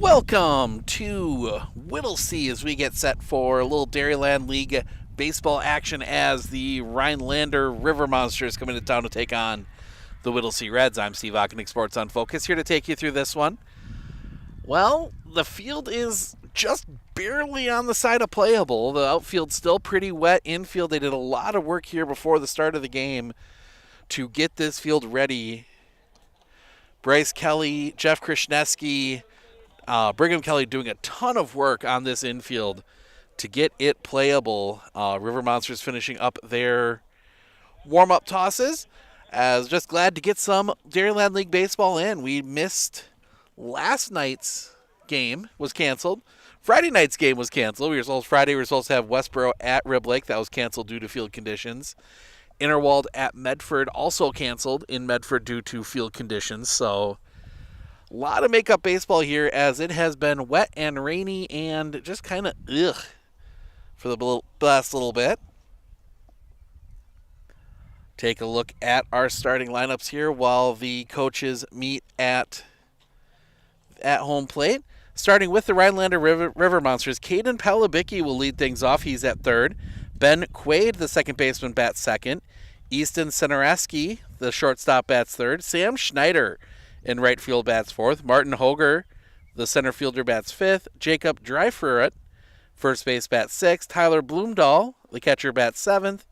Welcome to Whittlesey as we get set for a little Dairyland League baseball action as the Rhinelander River Monsters come into town to take on the Whittlesey Reds. I'm Steve Ockenick, Sports on Focus, here to take you through this one. Well, the field is just barely on the side of playable. The outfield's still pretty wet. Infield, they did a lot of work here before the start of the game to get this field ready. Bryce Kelly, Jeff Krishneski, Brigham Kelly doing a ton of work on this infield to get it playable. River Monsters finishing up their warm-up tosses. As just glad to get some Dairyland League baseball in. We missed last night's game, was canceled. Friday night's game was canceled. Friday we were supposed to have Westboro at Rib Lake. That was canceled due to field conditions. Interwald at Medford also canceled in Medford due to field conditions. So a lot of makeup baseball here as it has been wet and rainy and just kind of ugh for the last little bit. Take a look at our starting lineups here while the coaches meet at home plate. Starting with the Rhinelander River Monsters, Caden Palabicki will lead things off. He's at third. Ben Quaid, the second baseman, bats second. Easton Senareski, the shortstop, bats third. Sam Schneider in right field bats fourth. Martin Hoger, the center fielder, bats fifth. Jacob Dryfruit, first base, bats sixth. Tyler Bloomdahl, the catcher, bats seventh.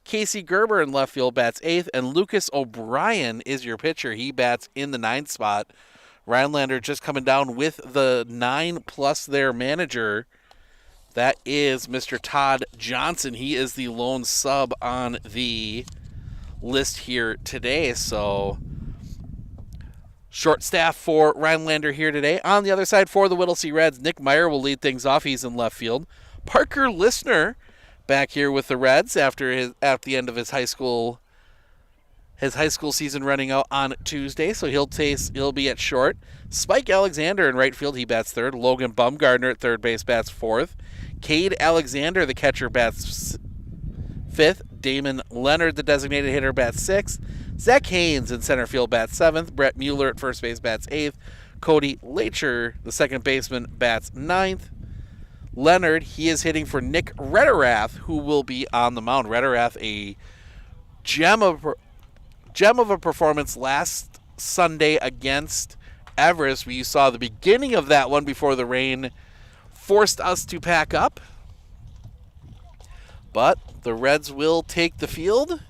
Casey Gerber in left field bats eighth. And Lucas O'Brien is your pitcher. He bats in the ninth spot. Rhinelander just coming down with the 9 plus their manager. That is Mr. Todd Johnson. He is the lone sub on the list here today. So short staff for Rhinelander here today. On the other side for the Whittlesey Reds, Nick Meyer will lead things off. He's in left field. Parker Listener back here with the Reds at the end of his high school season running out on Tuesday, so he'll be at short. Spike Alexander in right field, he bats third. Logan Bumgardner at third base bats fourth. Cade Alexander, the catcher, bats fifth. Damon Leonard, the designated hitter, bats sixth. Zach Haynes in center field bats seventh. Brett Mueller at first base bats eighth. Cody Lacher, the second baseman, bats ninth. Leonard, he is hitting for Nick Rederath, who will be on the mound. Rederath, a gem of a performance last Sunday against Everest. We saw the beginning of that one before the rain forced us to pack up. But the Reds will take the field,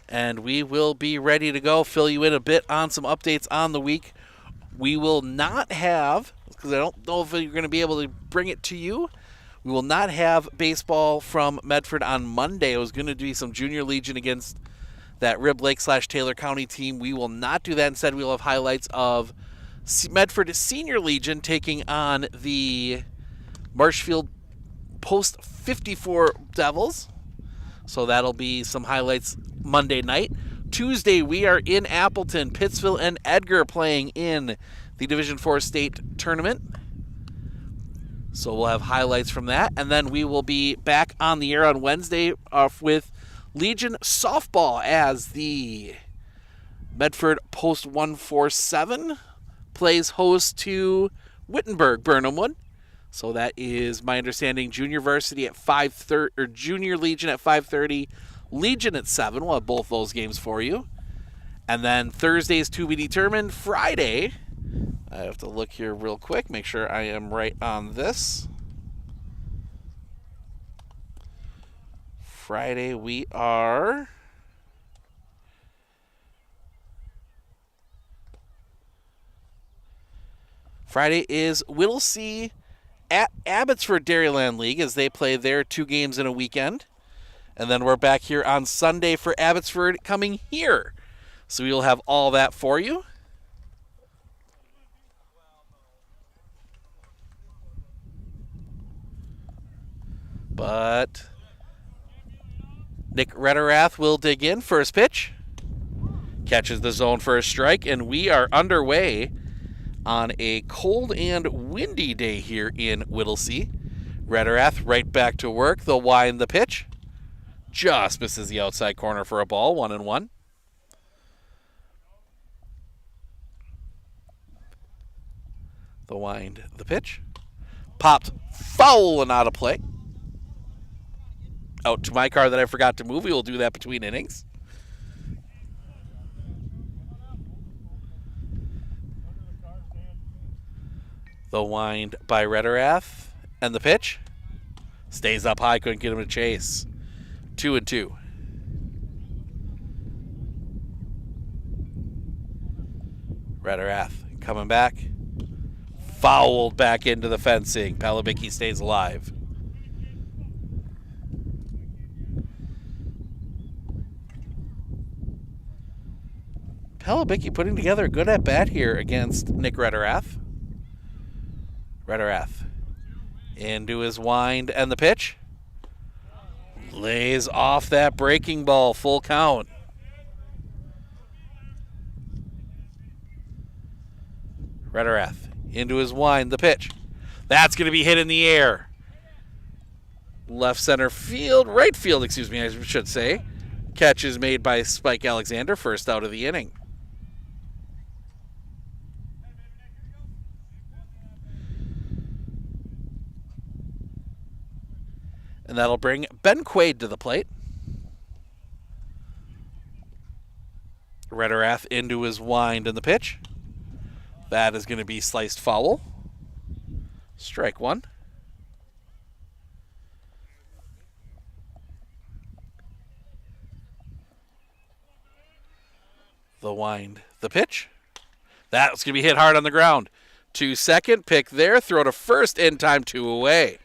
and we will be ready to go. Fill you in a bit on some updates on the week. We will not have, because I don't know if you're going to be able to bring it to you, we will not have baseball from Medford on Monday. It was going to be some Junior Legion against that Rib Lake / Taylor County team. We will not do that. Instead, we will have highlights of Medford Senior Legion taking on the Marshfield Post 54 Devils. So that'll be some highlights Monday night. Tuesday, we are in Appleton. Pittsville and Edgar playing in the Division 4 state tournament. So we'll have highlights from that. And then we will be back on the air on Wednesday with Legion softball as the Medford Post 147 plays host to Wittenberg Burnhamwood. So that is my understanding. Junior Varsity at 5:30, or Junior Legion at 5:30, Legion at 7. We'll have both those games for you. And then Thursday is to be determined. Friday, I have to look here real quick, make sure I am right on this. Friday we are Friday is Whittlesey at Abbotsford Dairyland League as they play their 2 games in a weekend. And then we're back here on Sunday for Abbotsford coming here. So we will have all that for you. But Nick Rederath will dig in. First pitch. Catches the zone for a strike, and we are underway on a cold and windy day here in Whittlesey. Rederath right back to work. They'll wind the pitch. Just misses the outside corner for a ball. 1-1. The wind, the pitch. Popped, foul and out of play. Out to my car that I forgot to move. We will do that between innings. The wind by Rederath. And the pitch. Stays up high, couldn't get him to chase. 2-2. Rederath coming back. Fouled back into the fencing. Palabicki stays alive. Palabicki putting together a good at-bat here against Nick Rederath. Rederath into his wind and the pitch. Lays off that breaking ball. Full count. Rederath into his wind, the pitch. That's going to be hit in the air. Left center field, right field, excuse me, I should say. Catch is made by Spike Alexander, first out of the inning. And that'll bring Ben Quaid to the plate. Rederath into his wind and the pitch. That is going to be sliced foul. Strike one. The wind, the pitch. That's going to be hit hard on the ground. To second, pick there, throw to first, in time, 2 away.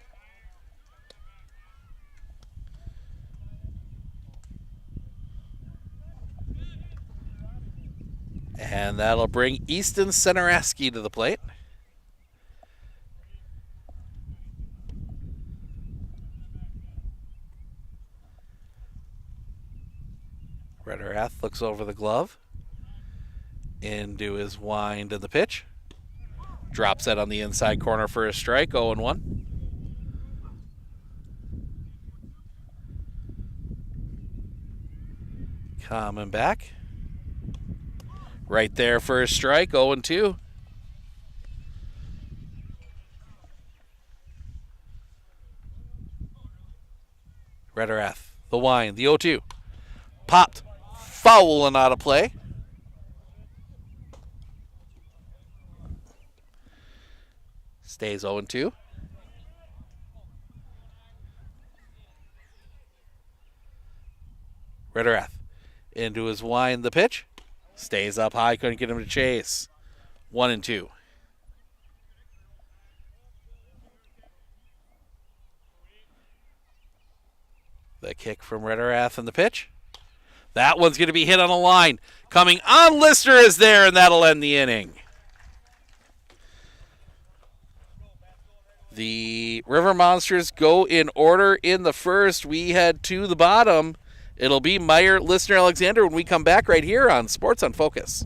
And that'll bring Easton Centeraski to the plate. Rederath looks over the glove. Into his wind and the pitch. Drops that on the inside corner for a strike, 0-1. Coming back. Right there for a strike, 0-2. Rederath, the wind, the 0-2. Popped, foul and out of play. Stays 0-2. Rederath into his wind, the pitch. Stays up high, couldn't get him to chase. 1-2. The kick from Rederath and the pitch. That one's going to be hit on a line. Coming on, Lister is there, and that'll end the inning. The River Monsters go in order in the first. We head to the bottom. It'll be Meyer, Listener, Alexander when we come back right here on Sports on Focus.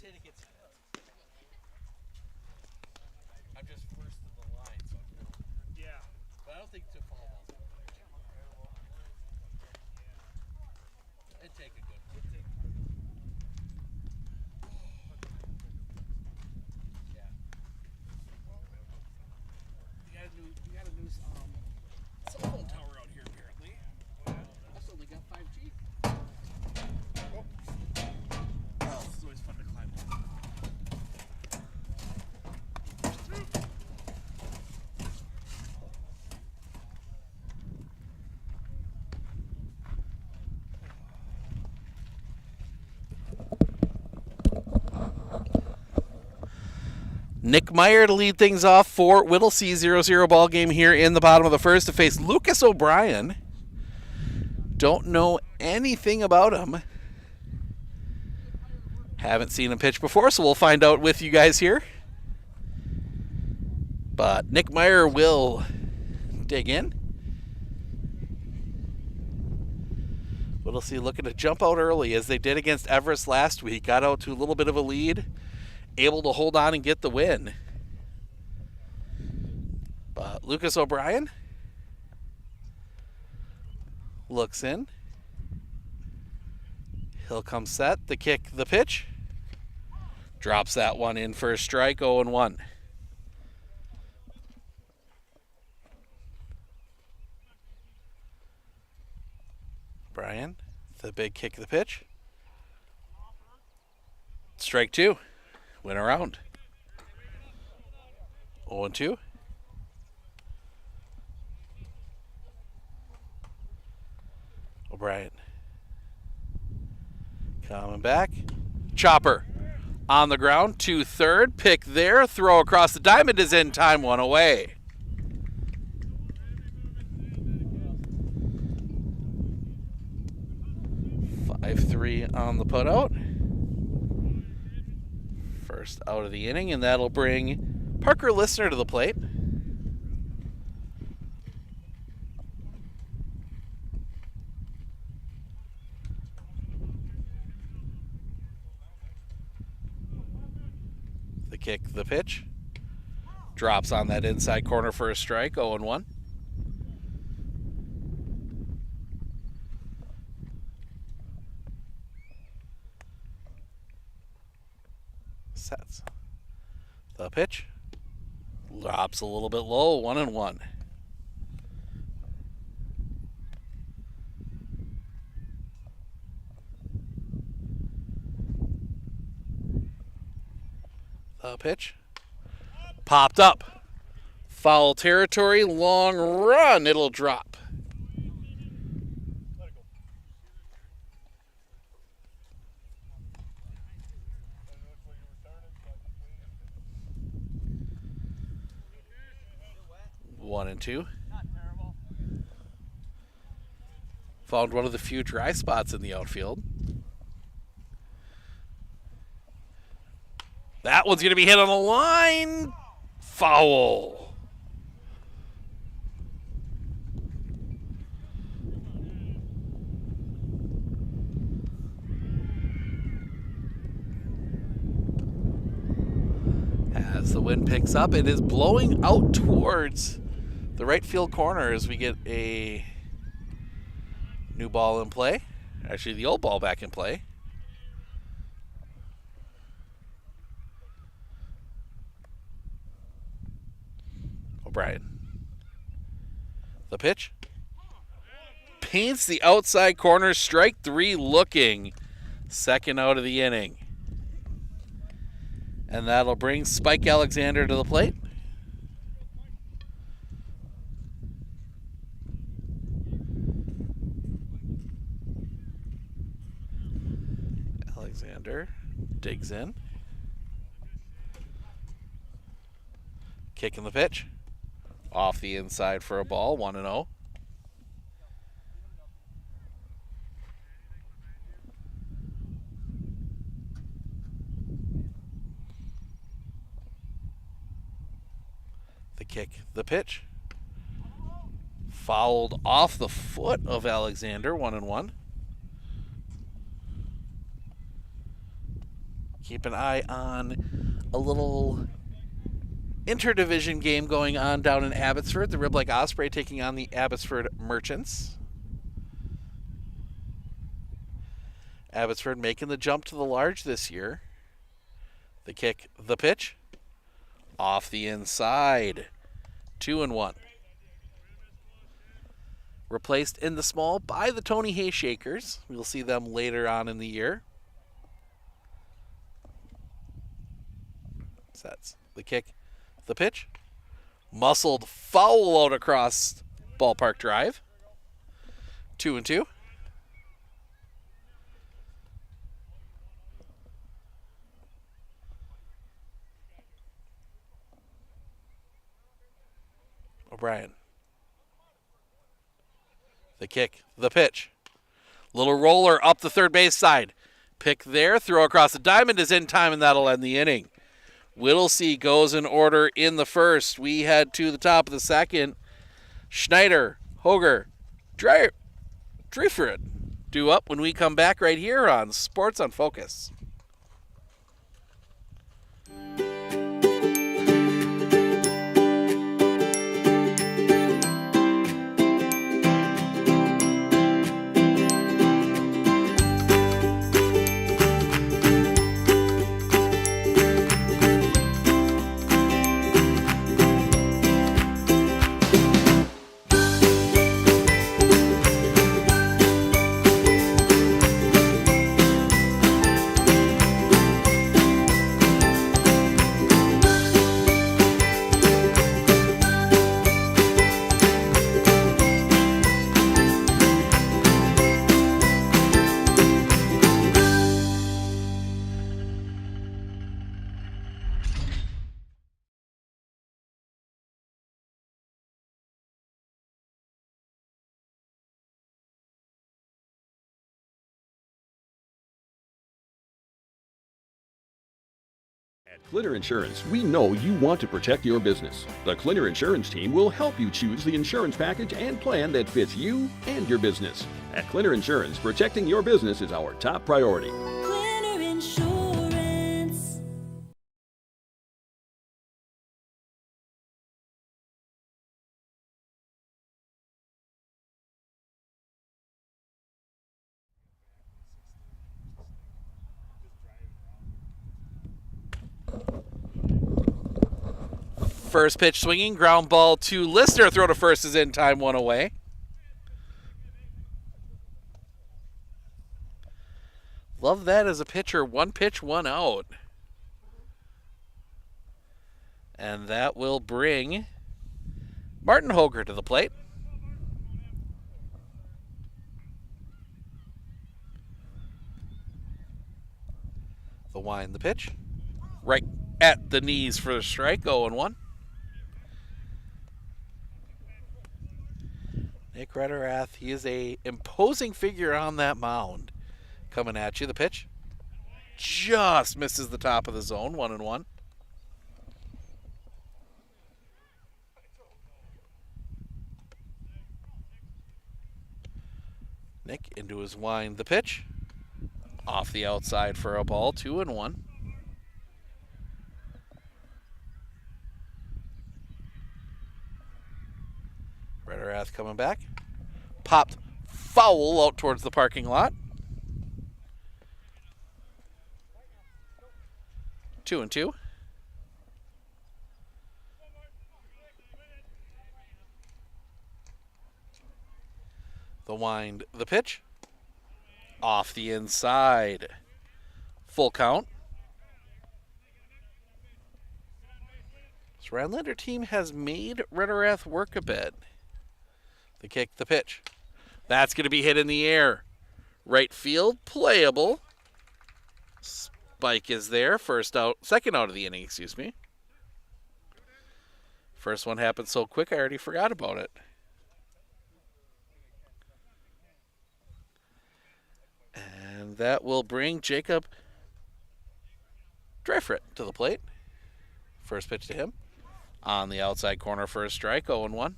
It gets I'm just first in the line, so yeah. But I don't think to fall balls. It'd take a good. Yeah. You got a new cell phone tower out here apparently. I've only got 5G. This is always fun to climb up. Nick Meyer to lead things off for Whittlesey 0-0 ball game here in the bottom of the first to face Lucas O'Brien. Don't know anything about him. Haven't seen him pitch before, so we'll find out with you guys here. But Nick Meyer will dig in. Whittlesey looking to jump out early as they did against Everest last week. Got out to a little bit of a lead, able to hold on and get the win. But Lucas O'Brien looks in. He'll come set, the kick, the pitch. Drops that one in for a strike, 0-1. Brian, the big kick, the pitch. Strike 2. Win a round. 0-2. O'Brien. Coming back. Chopper. On the ground to third. Pick there. Throw across the diamond is in time. 1 away. Three on the putout. First out of the inning, and that'll bring Parker Listener to the plate. The kick, the pitch. Drops on that inside corner for a strike, 0-1. Sets. The pitch. Drops a little bit low, 1-1. The pitch. Popped up. Foul territory, long run. It'll drop. One and two. Found one of the few dry spots in the outfield. That one's going to be hit on the line. Foul. As the wind picks up, it is blowing out towards the right field corner as we get a new ball in play. Actually, the old ball back in play. O'Brien. The pitch. Paints the outside corner. Strike 3 looking. Second out of the inning. And that'll bring Spike Alexander to the plate. Alexander digs in. Kicking the pitch. Off the inside for a ball, 1-0. The kick, the pitch. Fouled off the foot of Alexander, 1-1. Keep an eye on a little interdivision game going on down in Abbotsford. The Rib Lake Osprey taking on the Abbotsford Merchants. Abbotsford making the jump to the large this year. The kick, the pitch. Off the inside. 2-1. Replaced in the small by the Tony Hay Shakers. We'll see them later on in the year. Sets. The kick, the pitch. Muscled foul out across Ballpark Drive. 2-2. O'Brien. The kick, the pitch. Little roller up the third base side. Pick there, throw across the diamond is in time, and that'll end the inning. Whittlesey goes in order in the first. We head to the top of the second. Schneider, Hoger, Dreifert due up when we come back right here on Sports on Focus. At Clinner Insurance, we know you want to protect your business. The Clinner Insurance team will help you choose the insurance package and plan that fits you and your business. At Clinner Insurance, protecting your business is our top priority. Clinner Insurance. First pitch swinging, ground ball to Lister. Throw to first is in time, one away. Love that as a pitcher. One pitch, one out. And that will bring Martin Hoger to the plate. The wind, the pitch. Right at the knees for the strike, 0-1. Nick Rederath, he is a imposing figure on that mound. Coming at you, the pitch. Just misses the top of the zone, 1-1. Nick into his wind, the pitch. Off the outside for a ball, 2-1. Rederath coming back. Popped foul out towards the parking lot. 2-2. The wind, the pitch. Off the inside. Full count. This Rhinelander team has made Rederath work a bit. The kick, the pitch. That's going to be hit in the air. Right field, playable. Spike is there. Second out of the inning, excuse me. First one happened so quick, I already forgot about it. And that will bring Jacob Dreifert to the plate. First pitch to him. On the outside corner for a strike, 0-1.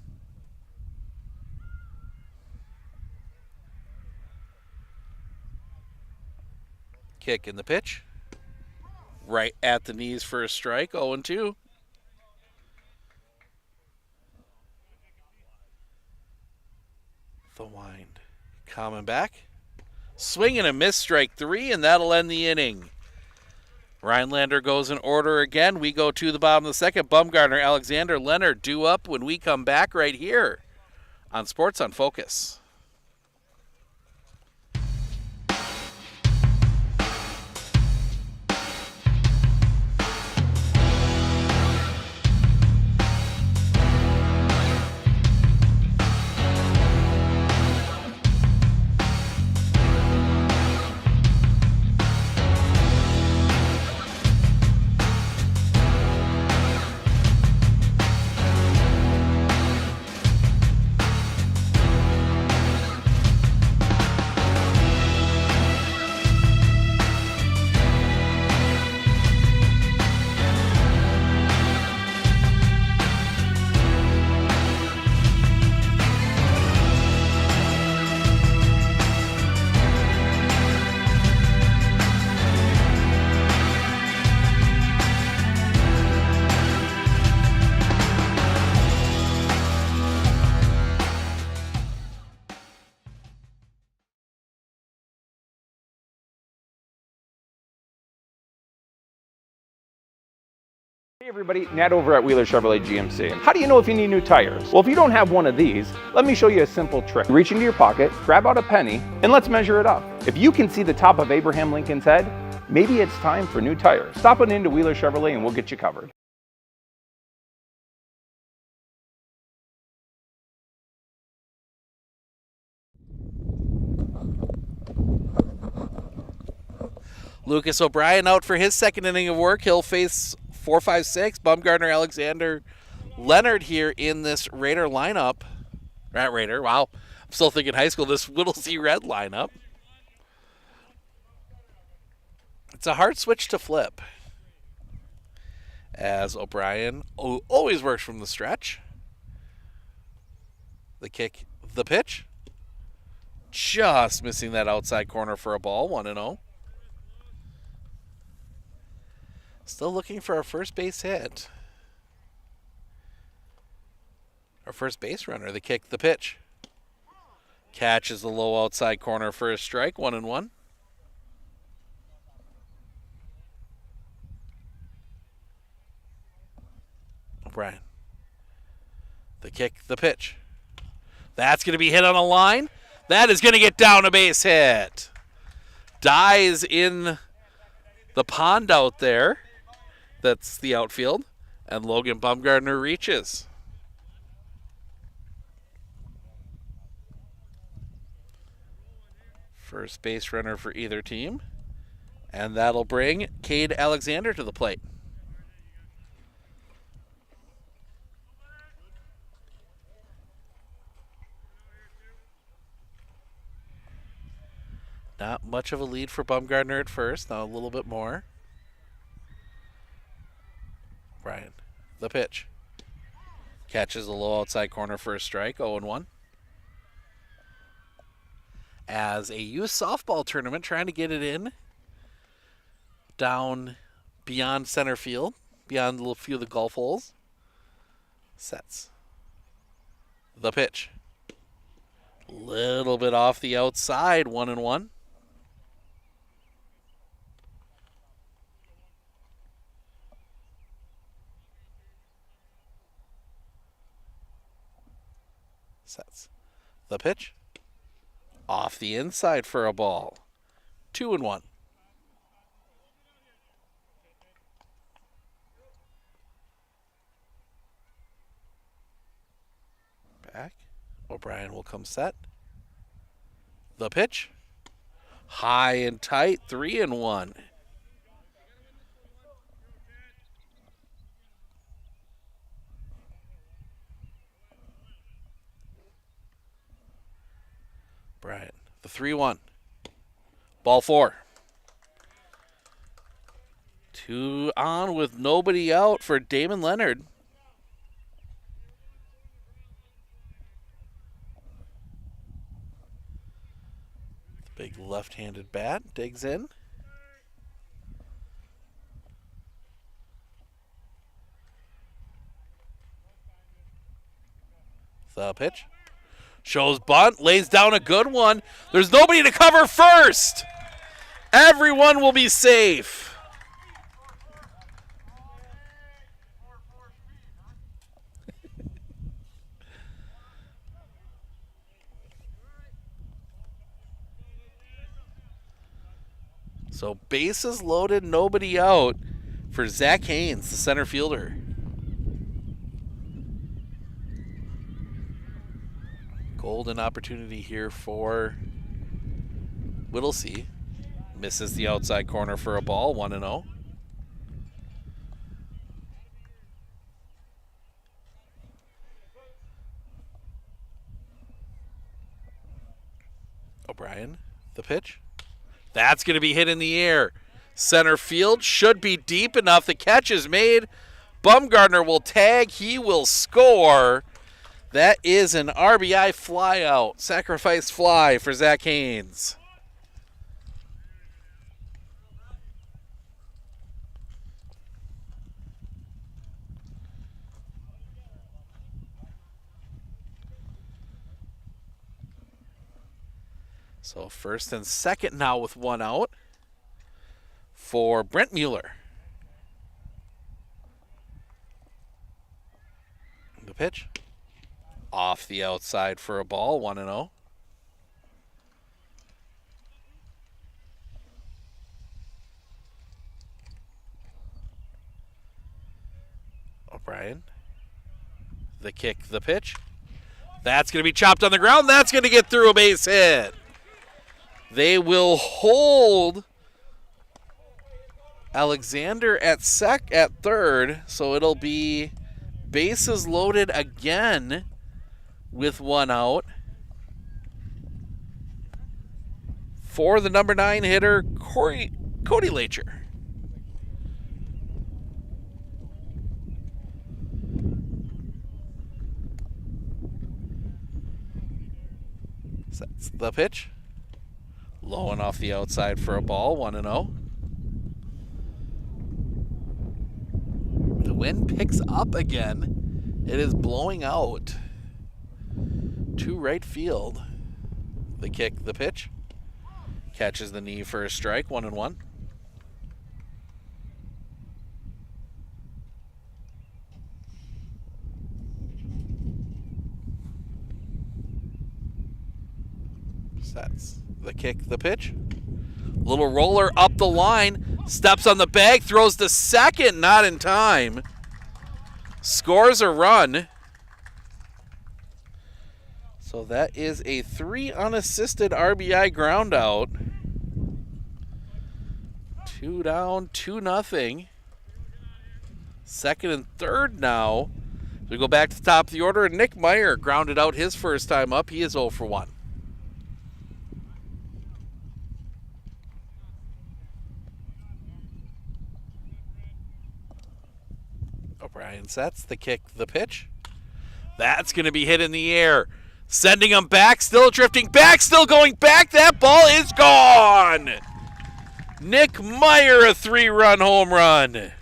Kick in the pitch. Right at the knees for a strike, 0-2. The wind. Coming back. Swing and a miss, strike 3, and that'll end the inning. Rhinelander goes in order again. We go to the bottom of the second. Bumgarner, Alexander, Leonard due up when we come back right here on Sports on Focus. Hey everybody, Nat over at Wheeler Chevrolet GMC. How do you know if you need new tires? Well, if you don't have one of these, let me show you a simple trick. Reach into your pocket, grab out a penny, and let's measure it up. If you can see the top of Abraham Lincoln's head, maybe it's time for new tires. Stop on into Wheeler Chevrolet and we'll get you covered. Lucas O'Brien out for his second inning of work. He'll face 4, 5, 6. Bumgardner, Alexander, Leonard here in this Raider lineup. Not Raider, wow. I'm still thinking high school. This Whittlesey Red lineup. It's a hard switch to flip, as O'Brien always works from the stretch. The kick, the pitch. Just missing that outside corner for a ball, 1-0. Still looking for our first base hit. Our first base runner, the kick, the pitch. Catches the low outside corner for a strike, 1-1. O'Brien. The kick, the pitch. That's going to be hit on a line. That is going to get down a base hit. Dies in the pond out there. That's the outfield. And Logan Bumgardner reaches. First base runner for either team. And that'll bring Cade Alexander to the plate. Not much of a lead for Bumgardner at first. Now a little bit more. Brian, the pitch. Catches the low outside corner for a strike, 0-1. As a youth softball tournament, trying to get it in down beyond center field, beyond a few of the golf holes. Sets. The pitch. Little bit off the outside, 1-1. Sets. The pitch. Off the inside for a ball. 2-1. Back. O'Brien will come set. The pitch. High and tight. 3-1. Bryant, the 3-1. Ball 4. 2 on with nobody out for Damon Leonard. The big left-handed bat digs in. The pitch. Shows bunt, lays down a good one. There's nobody to cover first. Everyone will be safe. So bases loaded, nobody out for Zach Haynes, the center fielder. Golden opportunity here for Whittlesey. Misses the outside corner for a ball, 1-0. O'Brien, the pitch. That's going to be hit in the air. Center field should be deep enough. The catch is made. Bumgardner will tag. He will score. That is an RBI flyout, sacrifice fly for Zach Haynes. So first and second now with 1 out for Brent Mueller. pitch. Off the outside for a ball, 1-0. O'Brien. The kick, the pitch. That's going to be chopped on the ground. That's going to get through a base hit. They will hold Alexander at third, so it'll be bases loaded again with one out for the number 9 hitter, Cody Lacher. That's the pitch. Low and off the outside for a ball, 1-0. The wind picks up again. It is blowing out to right field. The kick, the pitch. Catches the knee for a strike, 1-1. That's the kick, the pitch. Little roller up the line. Steps on the bag, throws to second, not in time. Scores a run. So that is a 3 unassisted RBI ground out. 2 down, 2-0. Second and third now. We go back to the top of the order. Nick Meyer grounded out his first time up. He is 0 for 1. O'Brien sets the kick, the pitch. That's going to be hit in the air. Sending him back, still drifting back, still going back. That ball is gone. Nick Meyer, a 3-run home run.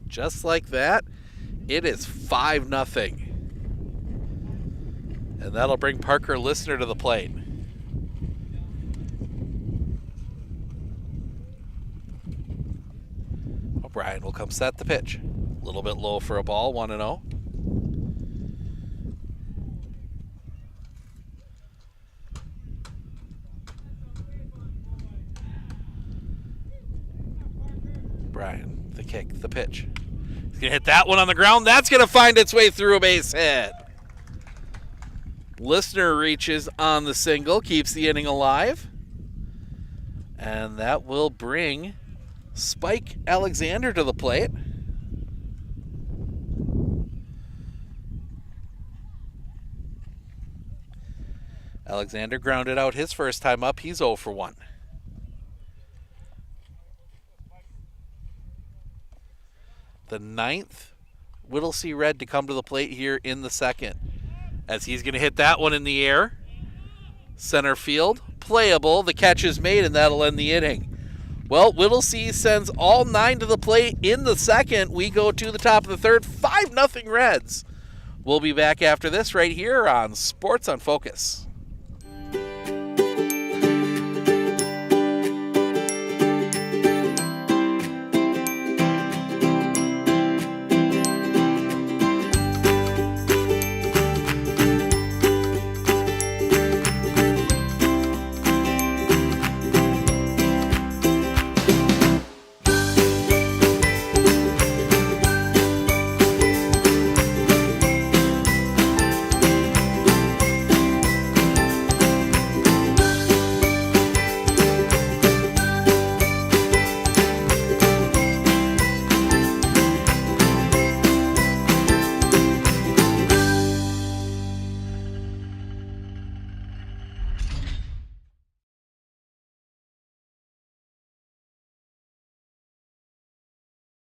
Just like that, it is 5-0. And that'll bring Parker Listener to the plate. O'Brien will come set the pitch. A little bit low for a ball, 1-0. O'Brien, the kick, the pitch. He's going to hit that one on the ground. That's going to find its way through a base hit. Listener reaches on the single, keeps the inning alive. And that will bring Spike Alexander to the plate. Alexander grounded out his first time up. He's 0 for 1. The 9th Whittlesey Red to come to the plate here in the second. As he's going to hit that one in the air. Center field, playable. The catch is made, and that'll end the inning. Well, Whittlesey sends all 9 to the plate in the second. We go to the top of the third, 5-0 Reds. We'll be back after this right here on Sports on Focus.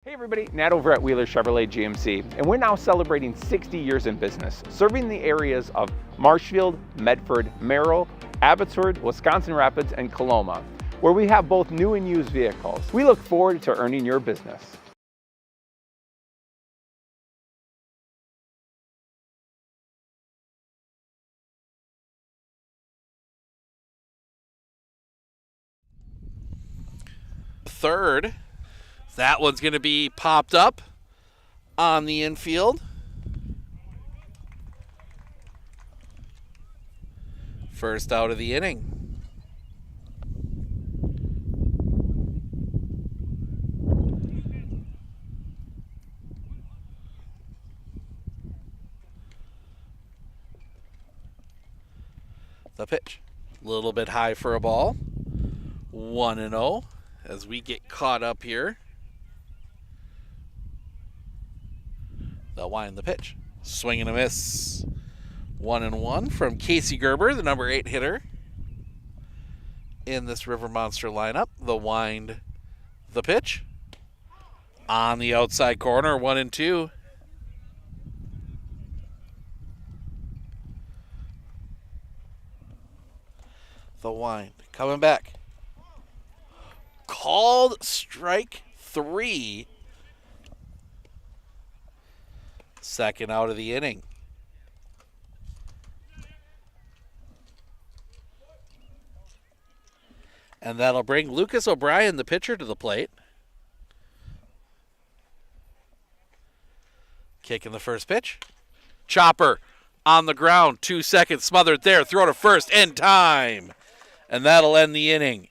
Hey everybody, Nat over at Wheeler Chevrolet GMC, and we're now celebrating 60 years in business, serving the areas of Marshfield, Medford, Merrill, Abbotsford, Wisconsin Rapids, and Coloma, where we have both new and used vehicles. We look forward to earning your business. third. That one's going to be popped up on the infield. First out of the inning. The pitch. A little bit high for a ball. 1-0 as we get caught up here. They'll wind the pitch. Swing and a miss. 1-1 from Casey Gerber, the number 8 hitter in this River Monster lineup. The wind, the pitch. On the outside corner, 1-2. The wind, coming back. Called strike 3. Second out of the inning. And that'll bring Lucas O'Brien, the pitcher, to the plate. Kicking the first pitch. Chopper on the ground. 2 seconds smothered there. Throw to first in time. And that'll end the inning.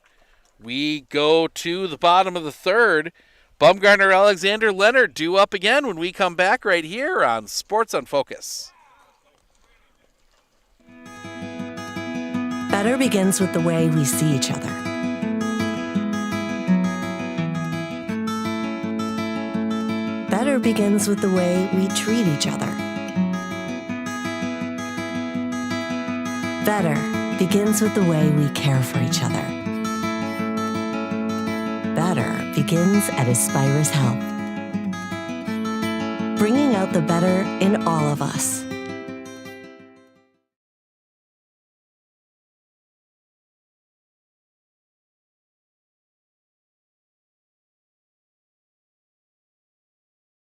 We go to the bottom of the third. Bumgarner, Alexander, Leonard due up again when we come back right here on Sports on Focus. Better begins with the way we see each other. Better begins with the way we treat each other. Better begins with the way we care for each other. Better begins at Aspirus Health, bringing out the better in all of us.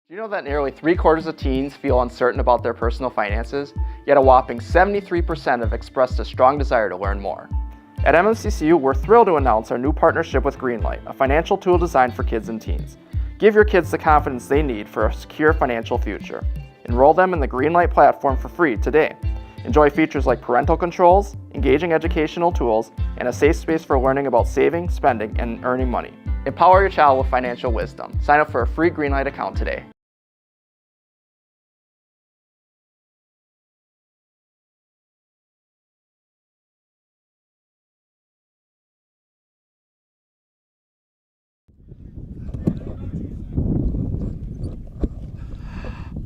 Do you know that nearly 3/4 of teens feel uncertain about their personal finances, yet a whopping 73% have expressed a strong desire to learn more? At MSCCU, we're thrilled to announce our new partnership with Greenlight, a financial tool designed for kids and teens. Give your kids the confidence they need for a secure financial future. Enroll them in the Greenlight platform for free today. Enjoy features like parental controls, engaging educational tools, and a safe space for learning about saving, spending, and earning money. Empower your child with financial wisdom. Sign up for a free Greenlight account today.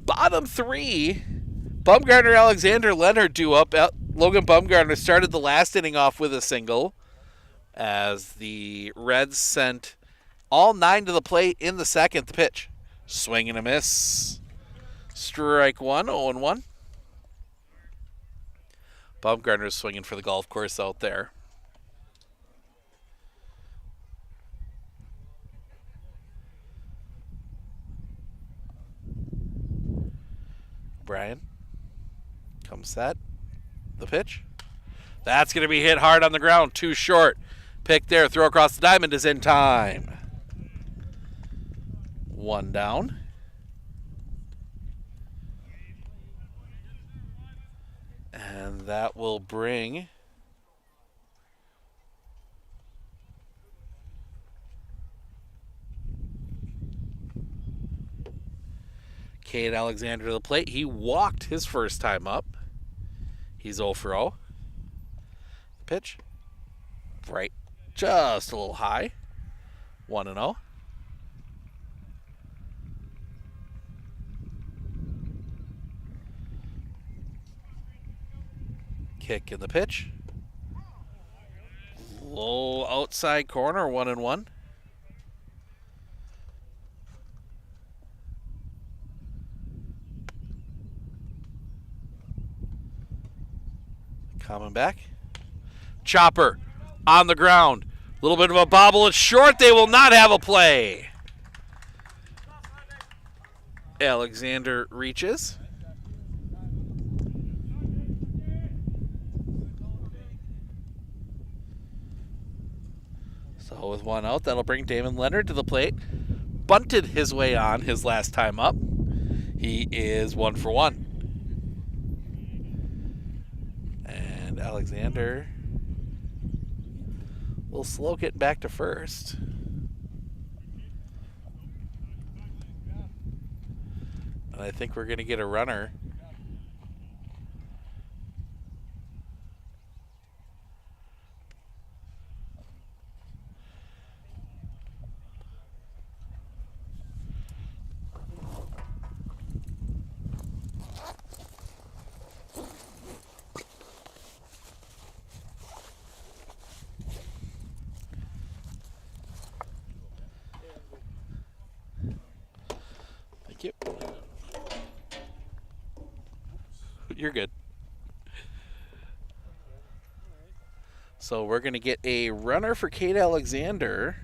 Bottom 3, Bumgarner, Alexander, Leonard due up. Logan Bumgarner started the last inning off with a single as the Reds sent all 9 to the plate in the second. The pitch. Swing and a miss. Strike 1, 0-1. Bumgarner's swinging for the golf course out there. Brian comes set. The pitch. That's going to be hit hard on the ground. Too short. Pick there. Throw across the diamond is in time. 1 down. And that will bring Cade Alexander to the plate. He walked his first time up. He's 0 for 0. Pitch. Right. Just a little high. 1-0. Kick in the pitch. Low outside corner, 1-1. Coming back. Chopper on the ground. A little bit of a bobble. It's short. They will not have a play. Alexander reaches. So So with one out, that'll bring Damon Leonard to the plate. Bunted his way on his last time up. He is 1 for 1. And Alexander will slow getting back to first. And I think we're going to get a runner. Thank you. You're good. So we're going to get a runner for Kate Alexander.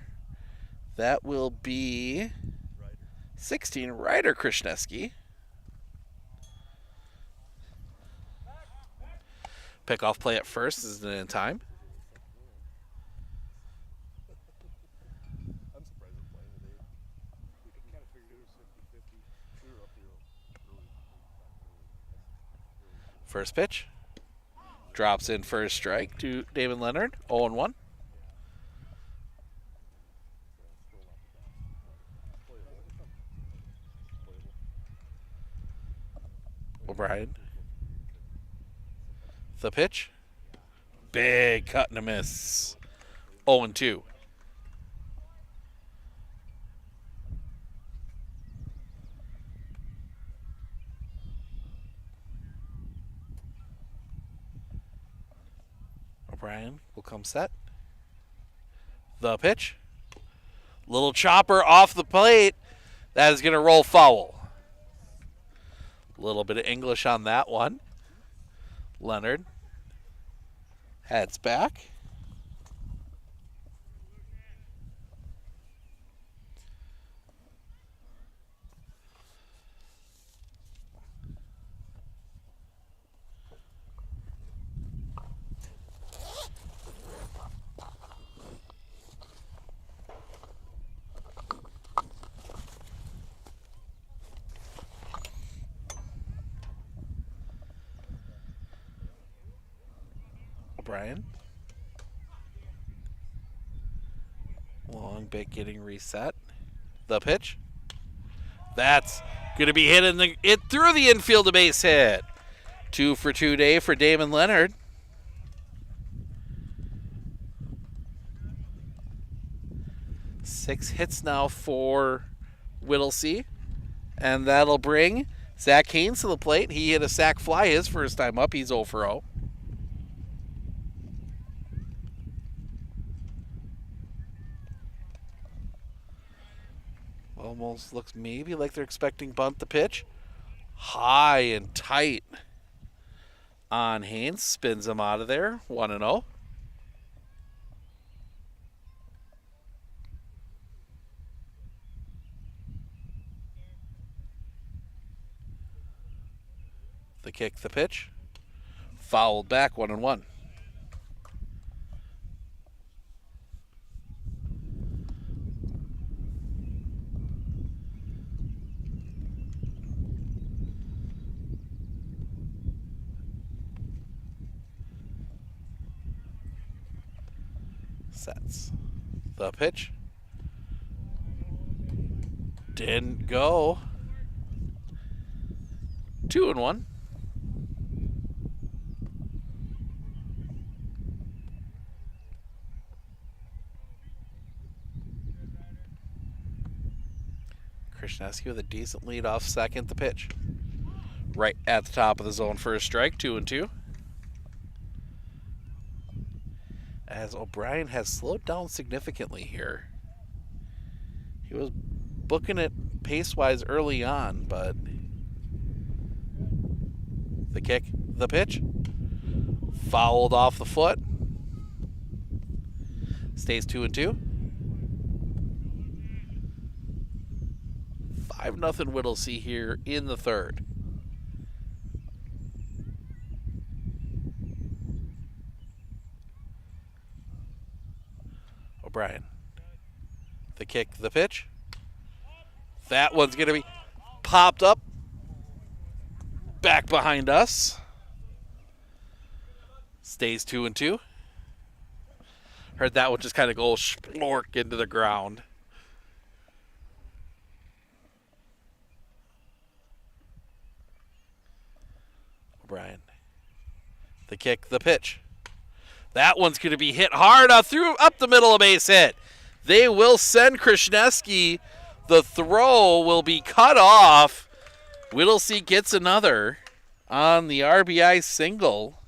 That will be 16, Ryder Krishneski. Pickoff play at first. Is it in time? First pitch. Drops in for a strike to Damon Leonard. 0-1. O'Brien. The pitch. Big cut and a miss. 0-2. O'Brien will come set. The pitch. Little chopper off the plate. That is going to roll foul. A little bit of English on that one. Leonard heads back. O'Brien. Long bit getting reset. The pitch. That's going to be hit through the infield, a base hit. 2 for 2 day for Damon Leonard. Six hits now for Whittlesey. And that'll bring Zach Haynes to the plate. He hit a sac fly his first time up. He's 0 for 0. Almost looks maybe like they're expecting bunt the pitch. High and tight on Haynes. Spins him out of there. 1-0. The kick, the pitch. Fouled back. 1-1. Sets. The pitch. Didn't go. 2-1. Krishneski with a decent lead off second. The pitch. Right at the top of the zone for a strike. 2-2. As O'Brien has slowed down significantly here. He was booking it pace-wise early on, but the kick, the pitch, fouled off the foot. Stays 2-2. 5-0 Whittlesey here in the third. O'Brien kick, the pitch. That one's going to be popped up back behind us. Stays 2-2. Heard that one just kind of go splork into the ground. O'Brien. The kick, the pitch. That one's going to be hit hard up the middle of base hit. They will send Krishneski. The throw will be cut off. Whittlesey gets another on the RBI single.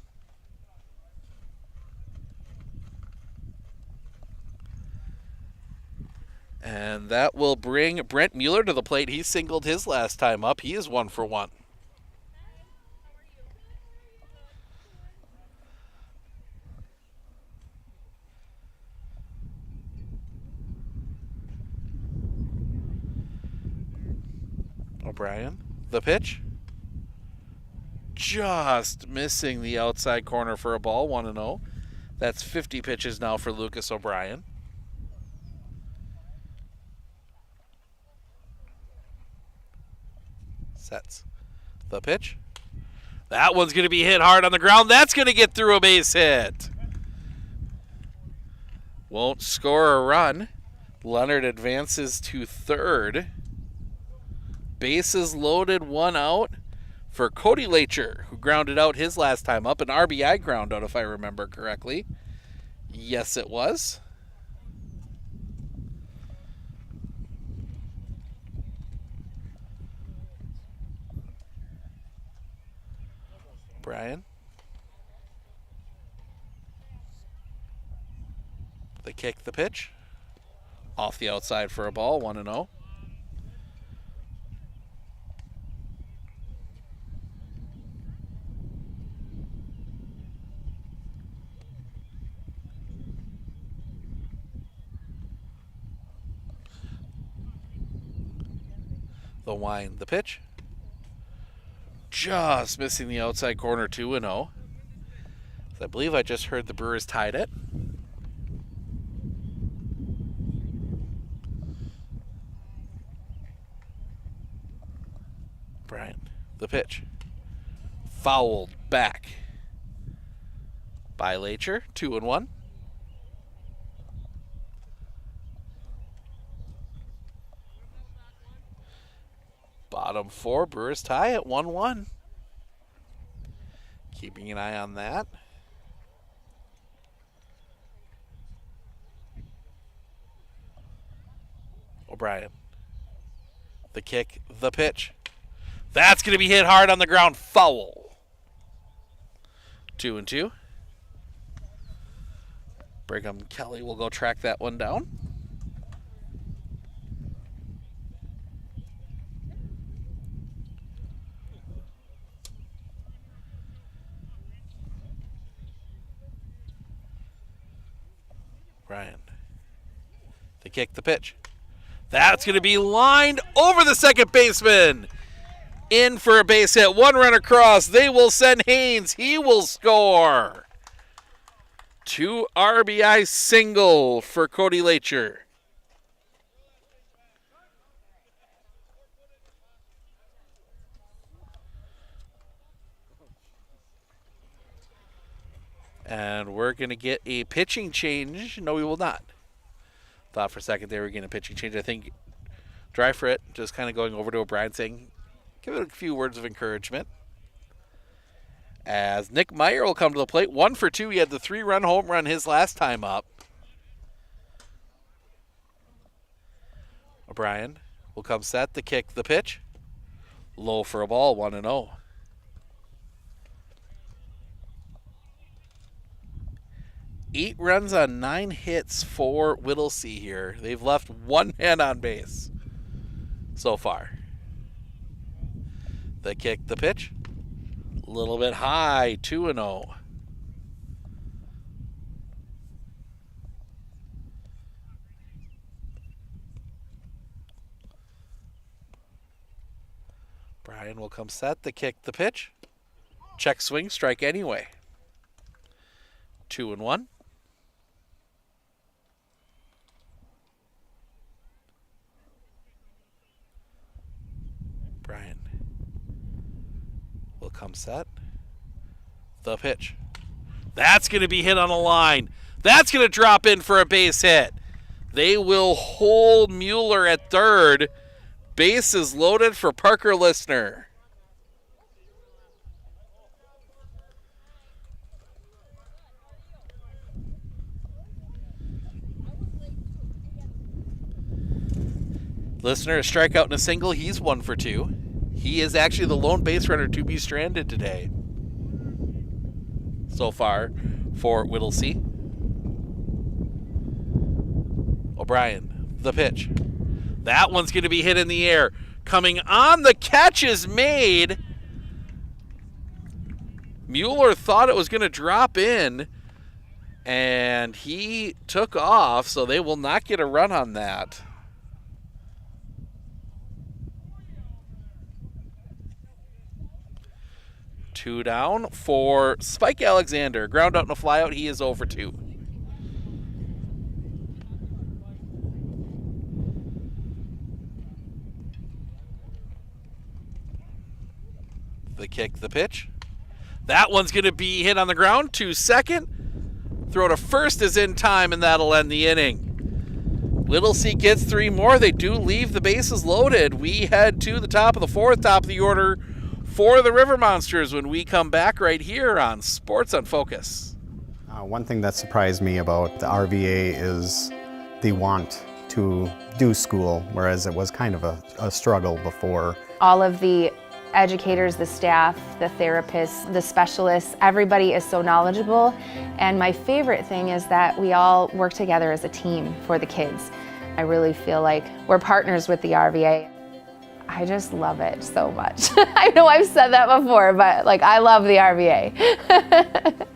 And that will bring Brent Mueller to the plate. He singled his last time up. He is 1 for 1. O'Brien, the pitch. Just missing the outside corner for a ball, 1-0. That's 50 pitches now for Lucas O'Brien. Sets the pitch. That one's going to be hit hard on the ground. That's going to get through a base hit. Won't score a run. Leonard advances to third. Bases loaded, 1 out for Cody Lacher, who grounded out his last time up. An RBI ground out, if I remember correctly. Yes, it was. Brian. The kick, the pitch. Off the outside for a ball, 1-0. The wind, the pitch. Just missing the outside corner, 2-0. I believe I just heard the Brewers tied it. Bryant, the pitch. Fouled back by Lacher, 2-1. Bottom 4, Brewers tie at 1-1. Keeping an eye on that. O'Brien. The kick, the pitch. That's going to be hit hard on the ground. Foul. 2-2. Brigham Kelly will go track that one down. Brian. The kick, the pitch. That's going to be lined over the second baseman. In for a base hit. 1 run across. They will send Haynes. He will score. 2 RBI single for Cody Lacher. And we're going to get a pitching change. No, we will not. Thought for a second they were getting a pitching change. I think Dryfrit just kind of going over to O'Brien saying, give it a few words of encouragement. As Nick Meyer will come to the plate. 1 for 2. He had the 3-run home run his last time up. O'Brien will come set. The kick, the pitch. Low for a ball, 1-0. Eight runs on 9 hits for Whittlesey here. They've left 1 man on base so far. The kick, the pitch. A little bit high, 2-0. Brian will come set. The kick, the pitch. Check swing, strike anyway. 2-1. come set. The pitch. That's going to be hit on a line. That's going to drop in for a base hit. They will hold Mueller at third. Bases loaded for Parker Listener. Listener, a strikeout and a single. He's 1 for 2. He is actually the lone base runner to be stranded today so far for Whittlesey. O'Brien, the pitch. That one's going to be hit in the air. Coming on, the catch is made. Mueller thought it was going to drop in, and he took off, so they will not get a run on that. Two down for Spike Alexander. Ground out and a flyout. He is 0 for 2. The kick, the pitch. That one's going to be hit on the ground to second. Throw to first is in time, and that'll end the inning. Whittlesey gets 3 more. They do leave the bases loaded. We head to the top of the 4th, top of the order for the River Monsters when we come back right here on Sports on Focus. One thing that surprised me about the RVA is the want to do school, whereas it was kind of a struggle before. All of the educators, the staff, the therapists, the specialists, everybody is so knowledgeable. And my favorite thing is that we all work together as a team for the kids. I really feel like we're partners with the RVA. I just love it so much. I know I've said that before, but like I love the RVA.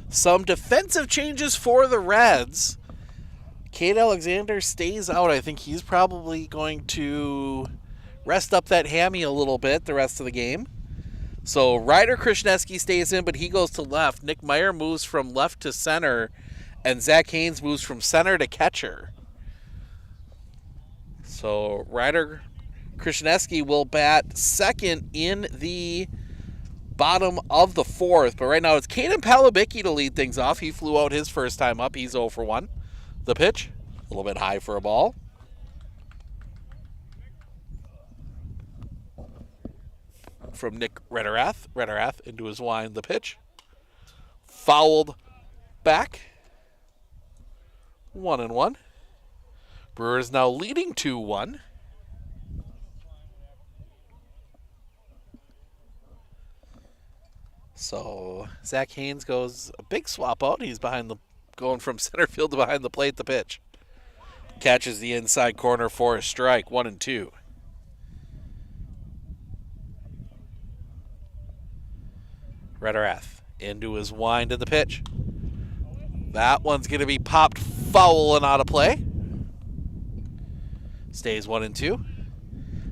Some defensive changes for the Reds. Cade Alexander stays out. I think he's probably going to rest up that hammy a little bit the rest of the game. So Ryder Krishneski stays in, but he goes to left. Nick Meyer moves from left to center, and Zach Haynes moves from center to catcher. So Ryder Krishneski will bat second in the bottom of the 4th, but right now it's Caden Palabicki to lead things off. He flew out his first time up. He's 0 for 1. The pitch, a little bit high for a ball. From Nick Rederath. Rederath into his wind. The pitch, fouled back. 1-1. Brewers now leading 2-1. So Zach Haynes goes a big swap out. He's going from center field to behind the plate. The pitch catches the inside corner for a strike. 1-2. Rederath into his wind in the pitch. That one's going to be popped foul and out of play. Stays 1-2.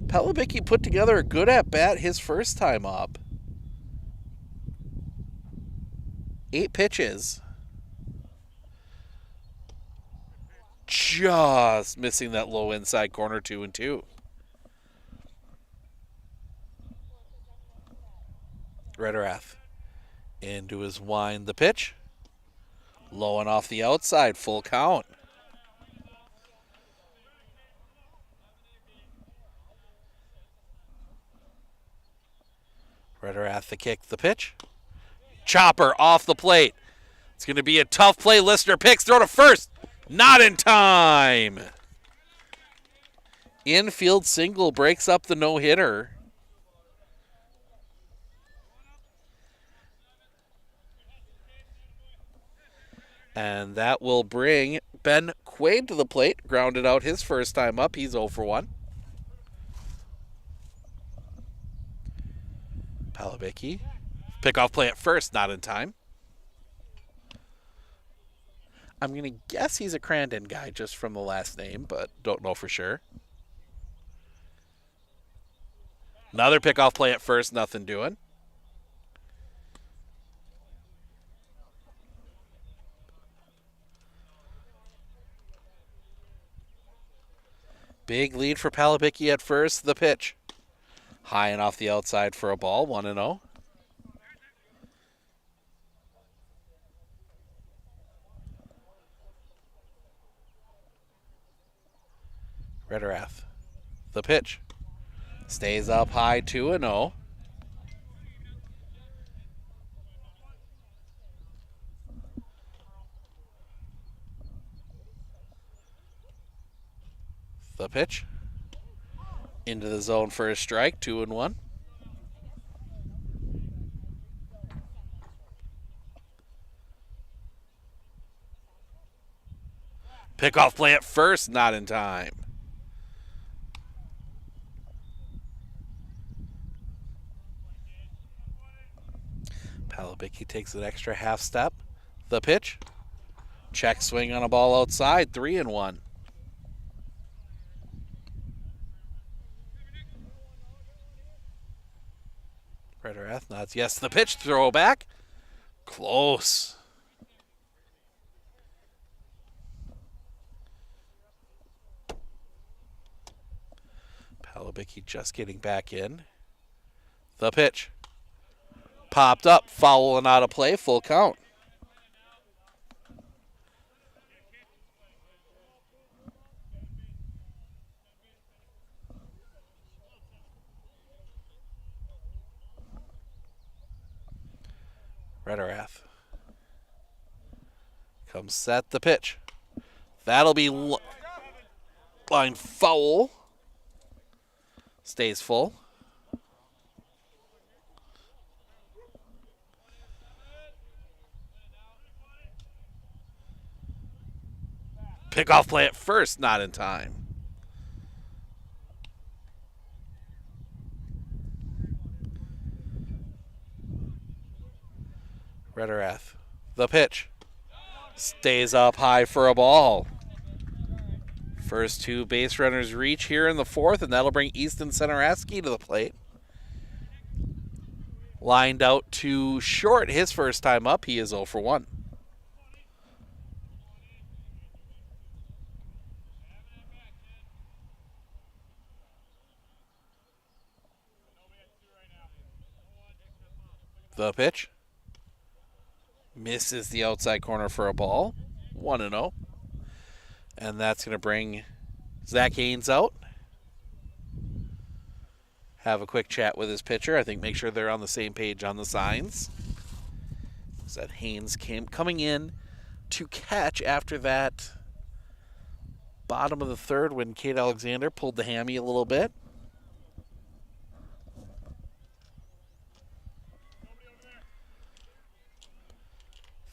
Palabicki put together a good at bat his first time up. 8 pitches. Just missing that low inside corner. 2-2. Rederath into his wind. The pitch, low and off the outside. Full count. Rederath the kick, the pitch. Chopper off the plate. It's going to be a tough play. Listener picks, throw to first. Not in time. Infield single breaks up the no-hitter. And that will bring Ben Quaid to the plate. Grounded out his first time up. He's 0 for 1. Palabicki. Pickoff play at first, not in time. I'm going to guess he's a Crandon guy just from the last name, but don't know for sure. Another pickoff play at first, nothing doing. Big lead for Palabicki at first. The pitch. High and off the outside for a ball. 1-0. Rederath. The pitch. Stays up high. 2-0. The pitch. Into the zone for a strike. 2-1. Pickoff play at first, not in time. Palabicki takes an extra half step. The pitch. Check swing on a ball outside. 3-1. Rederath nods yes. The pitch. Throw back. Close. Palabicki just getting back in. The pitch. Popped up. Foul and out of play. Full count. Rederath. Comes set. The pitch. That'll be line foul. Stays full. Pickoff play at first, not in time. Rederath. The pitch. Stays up high for a ball. First two base runners reach here in the fourth, and that'll bring Easton Centeraski to the plate. Lined out to short his first time up. He is 0 for 1. The pitch. Misses the outside corner for a ball. 1-0. And that's going to bring Zach Haynes out. Have a quick chat with his pitcher. I think make sure they're on the same page on the signs. So that Haynes coming in to catch after that bottom of the third when Kate Alexander pulled the hammy a little bit.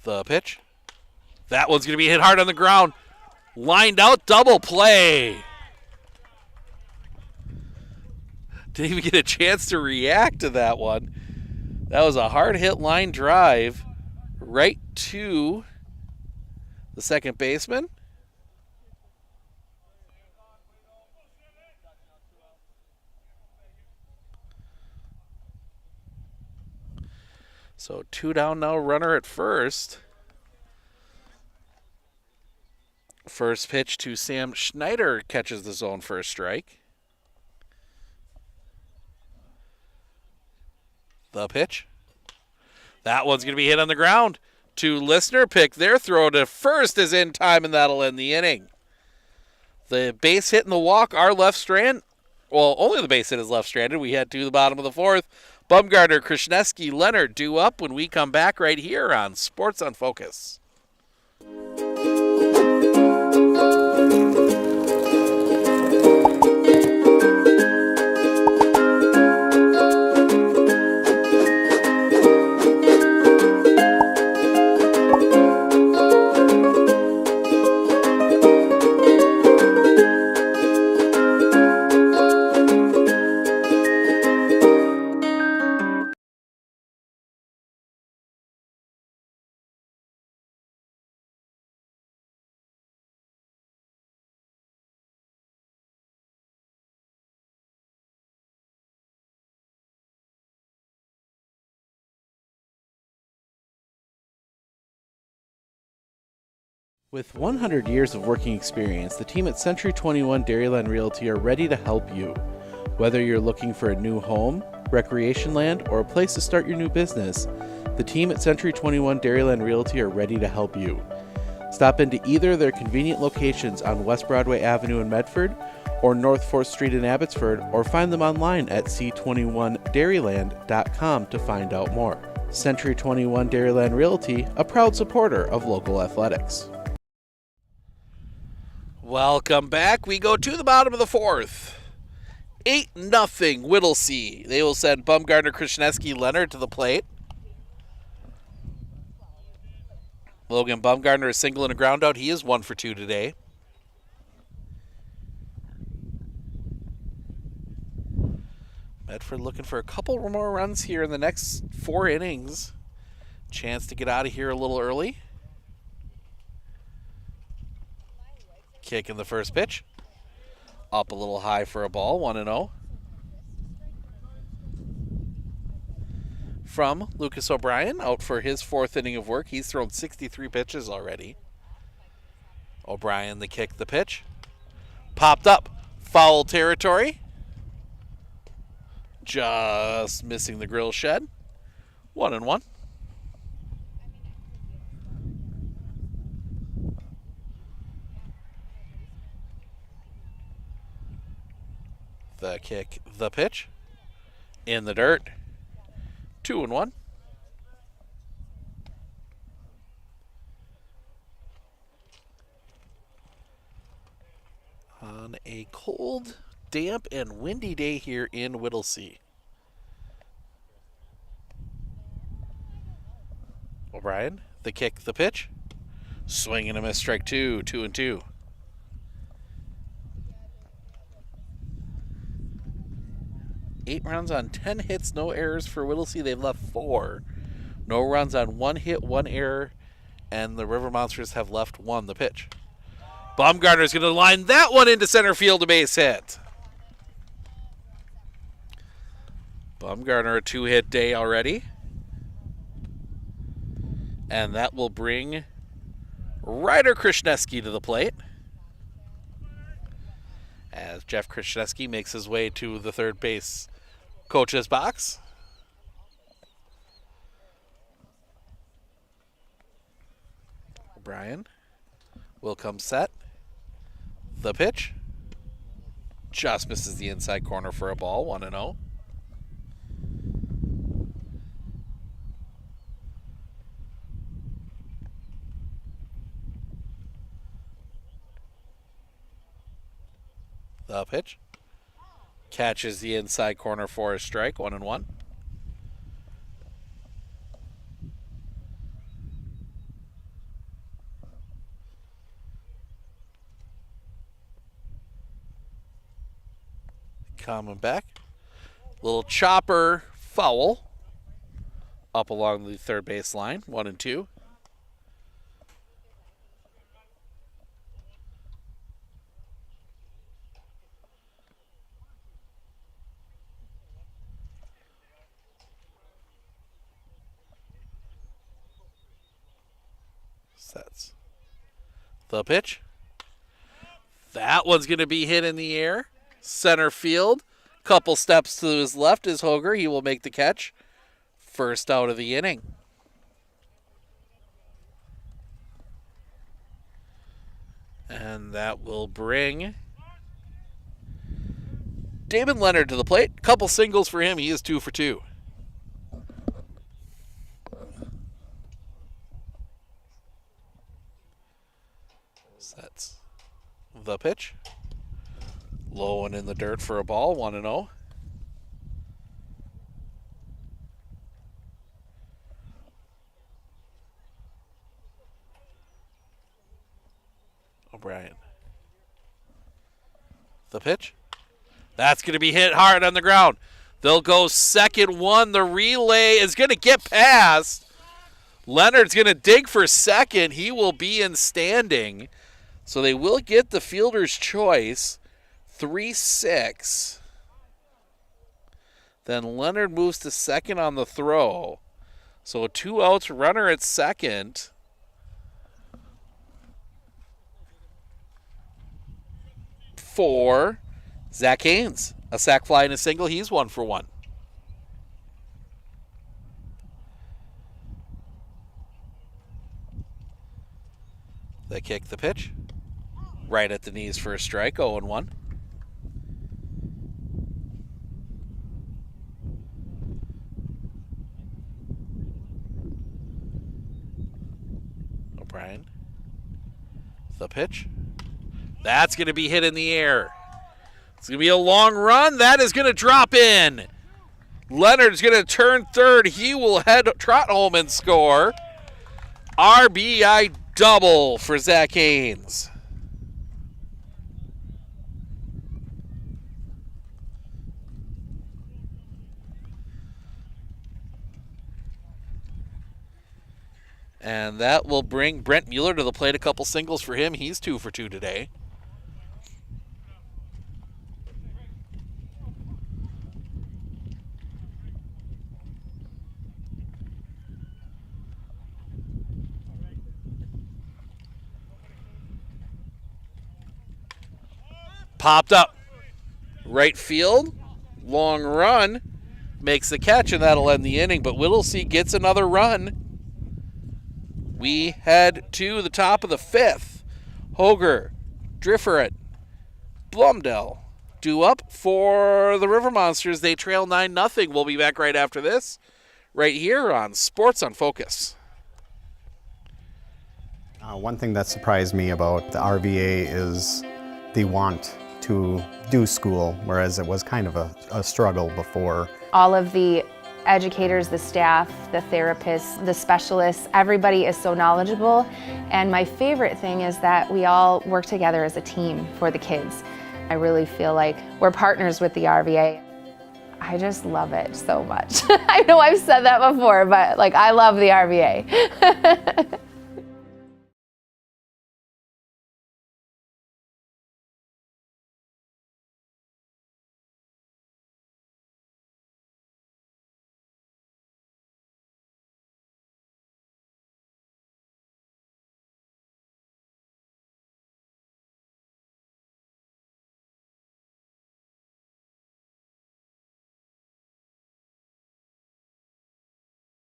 The pitch. That one's going to be hit hard on the ground. Lined out, double play. Didn't even get a chance to react to that one. That was a hard hit line drive right to the second baseman. So 2 down now, runner at first. First pitch to Sam Schneider catches the zone for a strike. The pitch. That one's going to be hit on the ground. To Listener, pick their throw to first is in time, and that'll end the inning. The base hit and the walk are left strand. Well, only the base hit is left stranded. We head to the bottom of the fourth. Bumgarner, Krishneski, Leonard due up when we come back right here on Sports on Focus. With 100 years of working experience, the team at Century 21 Dairyland Realty are ready to help you. Whether you're looking for a new home, recreation land, or a place to start your new business, the team at Century 21 Dairyland Realty are ready to help you. Stop into either of their convenient locations on West Broadway Avenue in Medford or North 4th Street in Abbotsford, or find them online at c21dairyland.com to find out more. Century 21 Dairyland Realty, a proud supporter of local athletics. Welcome back. We go to the bottom of the fourth. 8-0 Whittlesey. They will send Bumgarner, Krishneski, Leonard to the plate. Logan Bumgarner is single and a ground out. He is 1 for 2 today. Medford looking for a couple more runs here in the next 4 innings. Chance to get out of here a little early. Kick in the first pitch. Up a little high for a ball, 1-0. From Lucas O'Brien, out for his 4th inning of work. He's thrown 63 pitches already. O'Brien, the kick, the pitch. Popped up. Foul territory. Just missing the grill shed. 1-1. The kick, the pitch. In the dirt. 2-1. On a cold, damp, and windy day here in Whittlesey. O'Brien, the kick, the pitch. Swing and a miss, strike 2, 2-2. Eight runs on 10 hits, no errors for Whittlesey. They've left 4. No runs on 1 hit, 1 error, and the River Monsters have left 1. The pitch. Baumgartner's going to line that one into center field, a base hit. Baumgartner, a 2-hit day already. And that will bring Ryder Krishneski to the plate, as Jeff Krishneski makes his way to the third base coach's box. O'Brien will come set. The pitch. Just misses the inside corner for a ball, 1-0. The pitch. Catches the inside corner for a strike, 1-1. Coming back. Little chopper foul. Up along the third base line, 1-2. Sets. The pitch. That one's going to be hit in the air. Center field. Couple steps to his left is Hoger. He will make the catch. First out of the inning. And that will bring Damon Leonard to the plate. Couple singles for him. He is 2 for 2. Sets the pitch. Low and in the dirt for a ball, 1-0. O'Brien. The pitch. That's going to be hit hard on the ground. They'll go second one. The relay is going to get past. Leonard's going to dig for second. He will be in standing. So they will get the fielder's choice. 3-6. Then Leonard moves to second on the throw. So 2 outs, runner at second. For Zach Haynes. A sac fly and a single. He's 1 for 1. They kick the pitch. Right at the knees for a strike. 0-1. O'Brien. The pitch. That's going to be hit in the air. It's going to be a long run. That is going to drop in. Leonard's going to turn third. He will trot home and score. RBI double for Zach Haynes. And that will bring Brent Mueller to the plate. A couple singles for him. He's 2 for 2 today. Popped up. Right field. Long run. Makes the catch, and that'll end the inning. But Whittlesey gets another run. We head to the top of the 5th. Hoger, Drifferet, Blumdell due up for the River Monsters. They trail 9-0. We'll be back right after this, right here on Sports on Focus. One thing that surprised me about the RVA is the want to do school, whereas it was kind of a struggle before. All of the educators, the staff, the therapists, the specialists, everybody is so knowledgeable. And my favorite thing is that we all work together as a team for the kids. I really feel like we're partners with the RVA. I just love it so much. I know I've said that before, but like I love the RVA.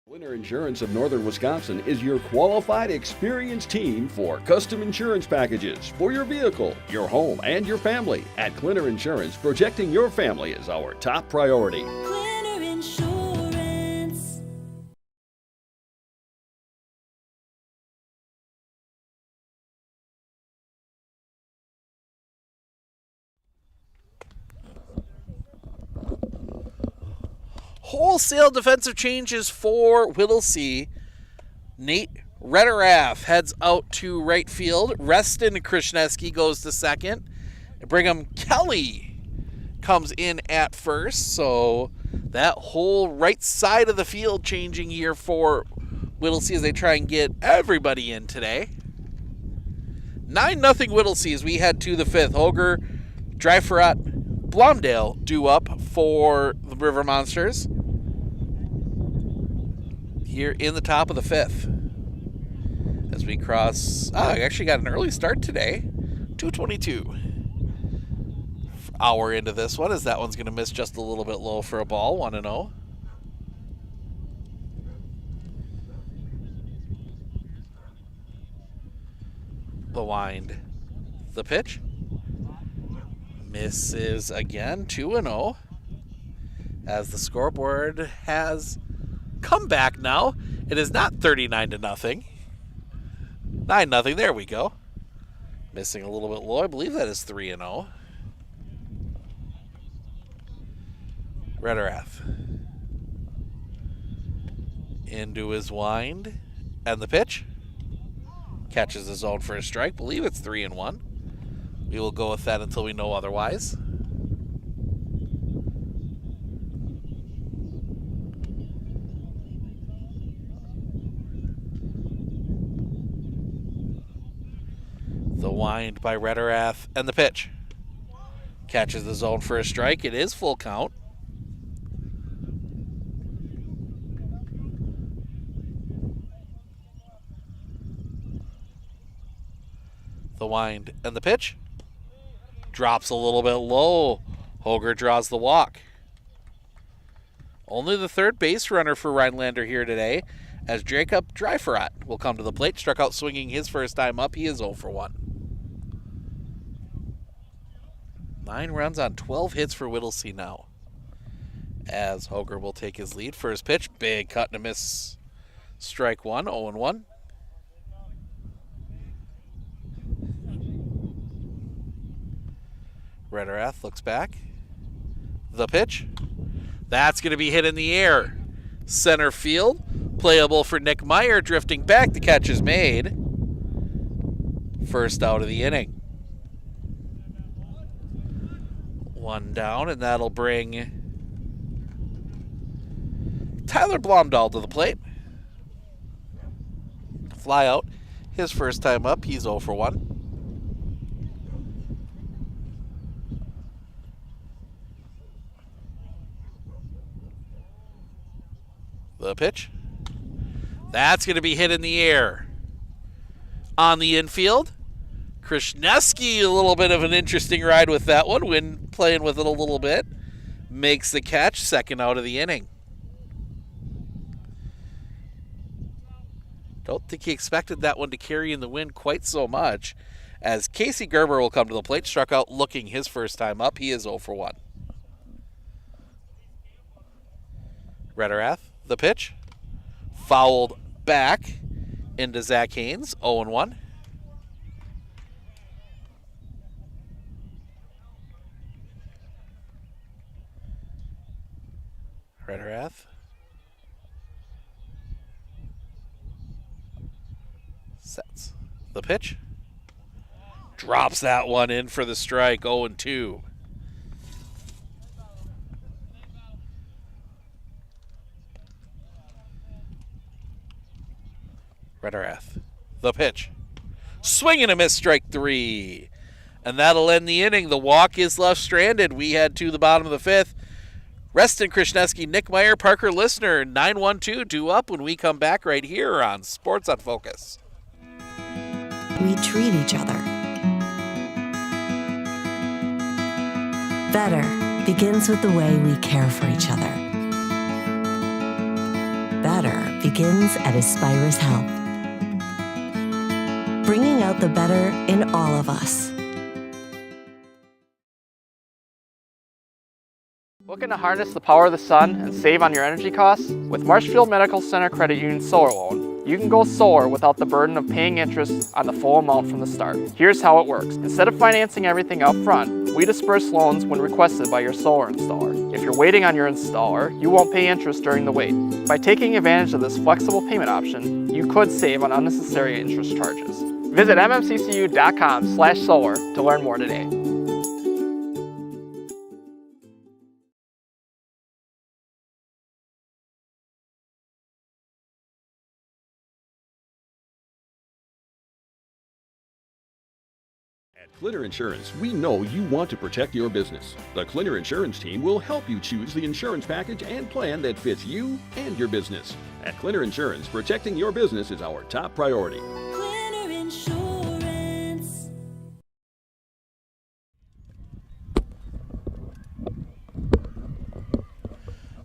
Winter Insurance of Northern Wisconsin is your qualified, experienced team for custom insurance packages for your vehicle, your home, and your family. At Clinner Insurance, protecting your family is our top priority. Clinner Insurance. Wholesale defensive changes for Whittlesey. Nate Rederath heads out to right field. Reston Krishneski goes to second. Brigham Kelly comes in at first. So that whole right side of the field changing here for Whittlesey as they try and get everybody in today. 9-0 Whittlesey as we head to the 5th. Hoger, Dreiferat, Blomdale due up for the River Monsters here in the top of the 5th. As we cross, I actually got an early start today, 2:22. Hour into this one, as that one's going to miss just a little bit low for a ball, 1-0. The wind, the pitch. Misses again, 2-0. As the scoreboard has come back now. It is not 39-0. 9-0, there we go. Missing a little bit low. I believe that is 3-0. Rederath. Into his wind. And the pitch. Catches the zone for a strike. Believe it's 3-1. We will go with that until we know otherwise. The wind by Rederath and the pitch. Catches the zone for a strike. It is full count. The wind and the pitch. Drops a little bit low. Hoger draws the walk. Only the third base runner for Rhinelander here today, as Jacob Dreiferat will come to the plate. Struck out swinging his first time up. He is 0 for 1. 9 runs on 12 hits for Whittlesey now, as Hoger will take his lead. First pitch, big cut and a miss. Strike 1, 0-1. Rederath looks back. The pitch. That's going to be hit in the air. Center field. Playable for Nick Meyer. Drifting back. The catch is made. First out of the inning. One down, and that'll bring Tyler Blomdahl to the plate. Fly out. His first time up. He's 0 for 1. The pitch. That's going to be hit in the air. On the infield, Krishneski, a little bit of an interesting ride with that one. When playing with it a little bit. Makes the catch, second out of the inning. Don't think he expected that one to carry in the wind quite so much, as Casey Gerber will come to the plate. Struck out looking his first time up. He is 0 for 1. Rederath. The pitch. Fouled back into Zach Haynes. 0-1. Rederath. Sets. The pitch. Drops that one in for the strike. 0-2. Rederath. The pitch. Swing and a miss, strike 3. And that'll end the inning. The walk is left stranded. We head to the bottom of the 5th. Reston Krishneski, Nick Meyer, Parker Listener, 9-1-2, 2 up when we come back right here on Sports on Focus. We treat each other better begins with the way we care for each other. Better begins at Aspirus Health, bringing out the better in all of us. Looking to harness the power of the sun and save on your energy costs? With Marshfield Medical Center Credit Union Solar Loan, you can go solar without the burden of paying interest on the full amount from the start. Here's how it works. Instead of financing everything up front, we disperse loans when requested by your solar installer. If you're waiting on your installer, you won't pay interest during the wait. By taking advantage of this flexible payment option, you could save on unnecessary interest charges. Visit mmccu.com/solar to learn more today. At Clinner Insurance, we know you want to protect your business. The Clinner Insurance team will help you choose the insurance package and plan that fits you and your business. At Clinner Insurance, protecting your business is our top priority. Clinner Insurance.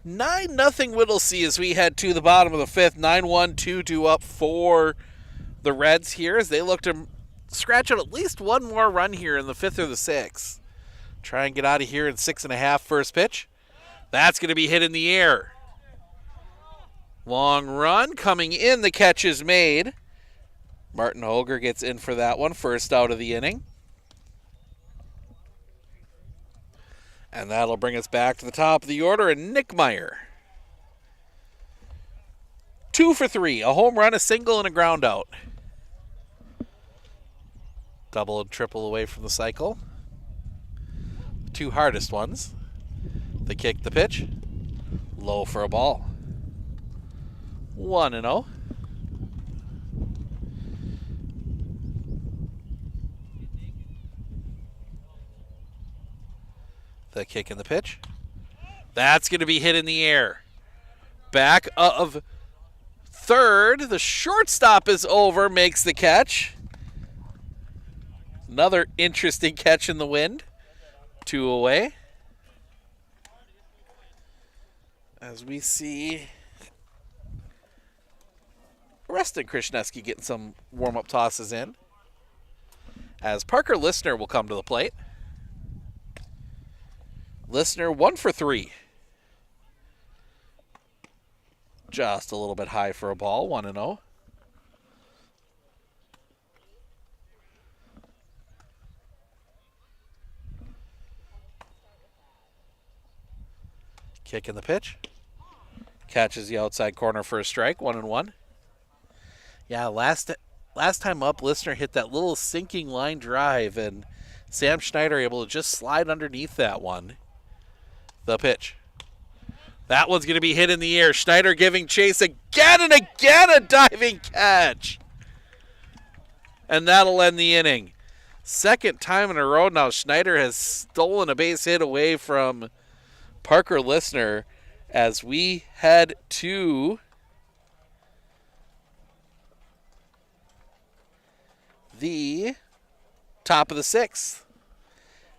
Nine nothing Whittlesey as we head to the bottom of the 5th. 9-1, 2 up for the Reds here as they look to scratch out at least one more run here in the 5th or the 6th. Try and get out of here in 6.5. First pitch. That's going to be hit in the air. Long run coming in. The catch is made. Martin Hoger gets in for that one, first out of the inning. And that'll bring us back to the top of the order, and Nick Meyer. 2 for 3, a home run, a single, and a ground out. Double and triple away from the cycle. The two hardest ones. The kick, the pitch. Low for a ball. 1-0. The kick and the pitch. That's going to be hit in the air. Back of third. The shortstop is over, makes the catch. Another interesting catch in the wind. 2 away. As we see Reston Krishneski getting some warm-up tosses in. As Parker Listener will come to the plate. Listener 1 for 3. Just a little bit high for a ball, 1-0. Kick in the pitch. Catches the outside corner for a strike, 1-1. Yeah, last time up, Listener hit that little sinking line drive, and Sam Schneider able to just slide underneath that one. The pitch. That one's going to be hit in the air. Schneider giving chase again and again, a diving catch. And that'll end the inning. Second time in a row now, Schneider has stolen a base hit away from Parker Listener as we head to the top of the 6th.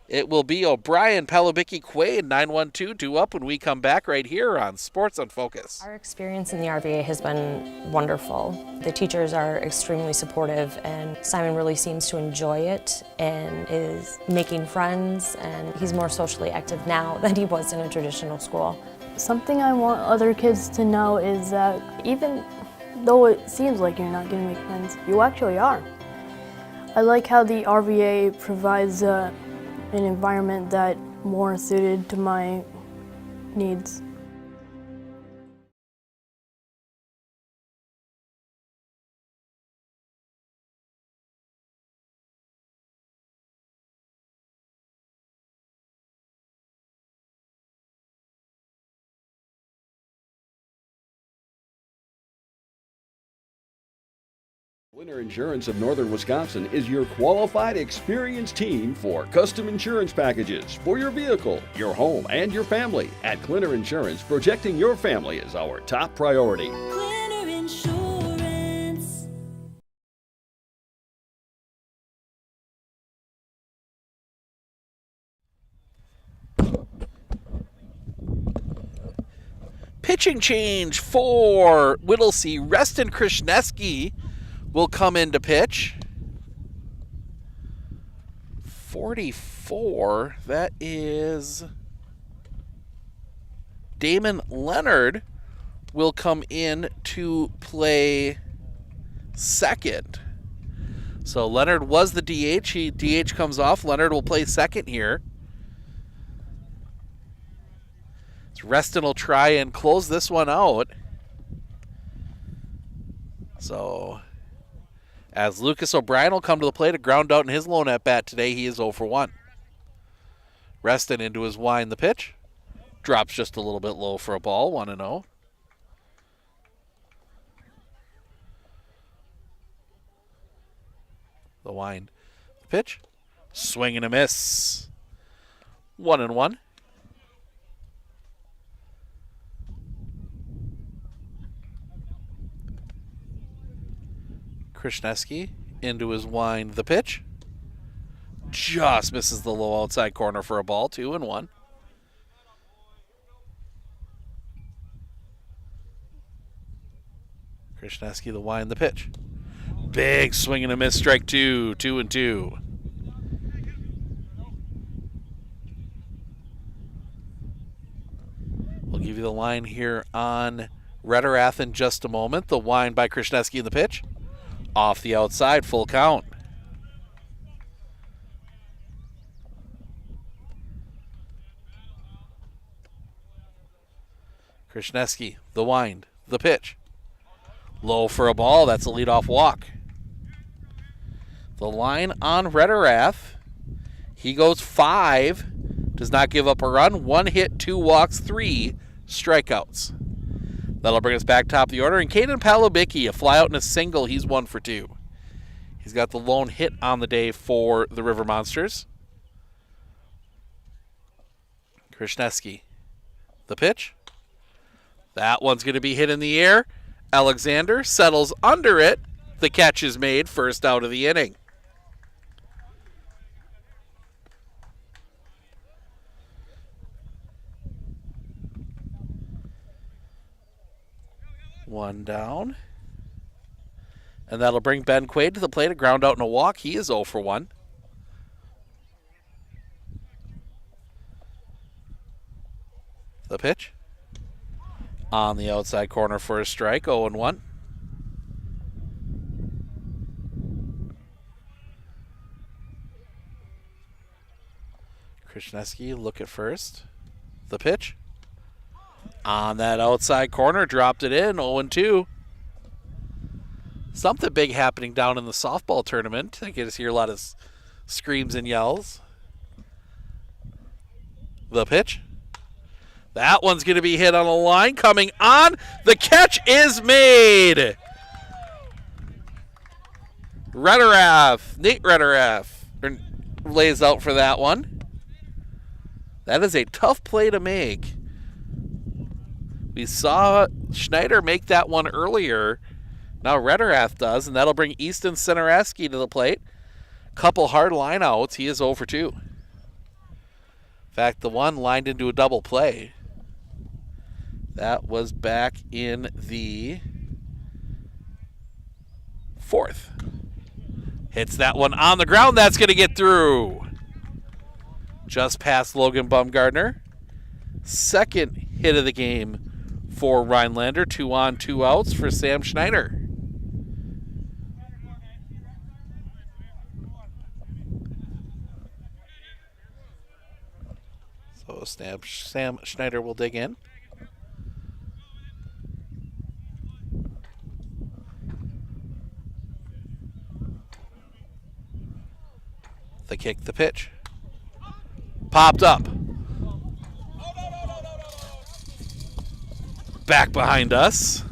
It will be O'Brien, Palabicki, Quaid, 9-1-2, 2 up when we come back right here on Sports on Focus. Our experience in the RVA has been wonderful. The teachers are extremely supportive, and Simon really seems to enjoy it and is making friends, and he's more socially active now than he was in a traditional school. Something I want other kids to know is that even though it seems like you're not going to make friends, you actually are. I like how the RVA provides an environment that more suited to my needs. Winter Insurance of Northern Wisconsin is your qualified, experienced team for custom insurance packages for your vehicle, your home, and your family. At Clinner Insurance, protecting your family is our top priority. Clinner Insurance. Pitching change for Whittlesey. Reston Krishneski will come in to pitch. 44, that is Damon Leonard will come in to play second. So Leonard was the DH. DH comes off. Leonard will play second here. So Reston will try and close this one out. So as Lucas O'Brien will come to the plate, a ground out in his lone at bat today, he is 0 for 1. Reston into his wind, the pitch. Drops just a little bit low for a ball, 1-0. The wind, the pitch. Swing and a miss. 1-1. Krishneski into his wind, the pitch. Just misses the low outside corner for a ball, 2-1. Krishneski, the wind, the pitch. Big swing and a miss, strike 2, 2-2. We'll give you the line here on Rederath in just a moment. The wind by Krishneski in the pitch. Off the outside, full count. Krishneski, the wind, the pitch. Low for a ball, that's a leadoff walk. The line on Rederath. He goes 5, does not give up a run. 1 hit, 2 walks, 3 strikeouts. That'll bring us back top of the order. And Caden Palabicki, a fly out and a single. He's 1 for 2. He's got the lone hit on the day for the River Monsters. Krishneski, the pitch. That one's going to be hit in the air. Alexander settles under it. The catch is made, first out of the inning. One down. And that'll bring Ben Quaid to the plate. A ground out and a walk. He is 0 for 1. The pitch. On the outside corner for a strike. 0 and 1. Krishneski look at first. The pitch. On that outside corner, dropped it in, 0-2. Something big happening down in the softball tournament. I get to hear a lot of screams and yells. The pitch. That one's going to be hit on a line. Coming on. The catch is made. Nate Rederath lays out for that one. That is a tough play to make. We saw Schneider make that one earlier. Now Rederath does, and that'll bring Easton Sinaraski to the plate. Couple hard line outs. He is 0 for 2. In fact, the one lined into a double play. That was back in the 4th. Hits that one on the ground. That's going to get through. Just past Logan Bumgardner. Second hit of the game for Rhinelander. 2 on, 2 outs for Sam Schneider. So Sam Schneider will dig in. The kick, the pitch. Popped up. Back behind us.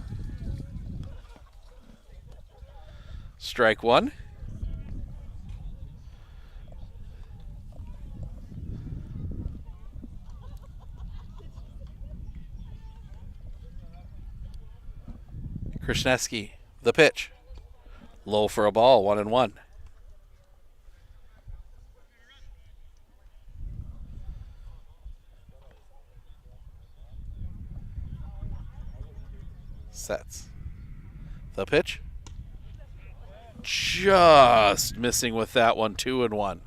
Strike 1. Krishneski, the pitch. Low for a ball, 1-1. Sets. The pitch. Just missing with that one, 2-1.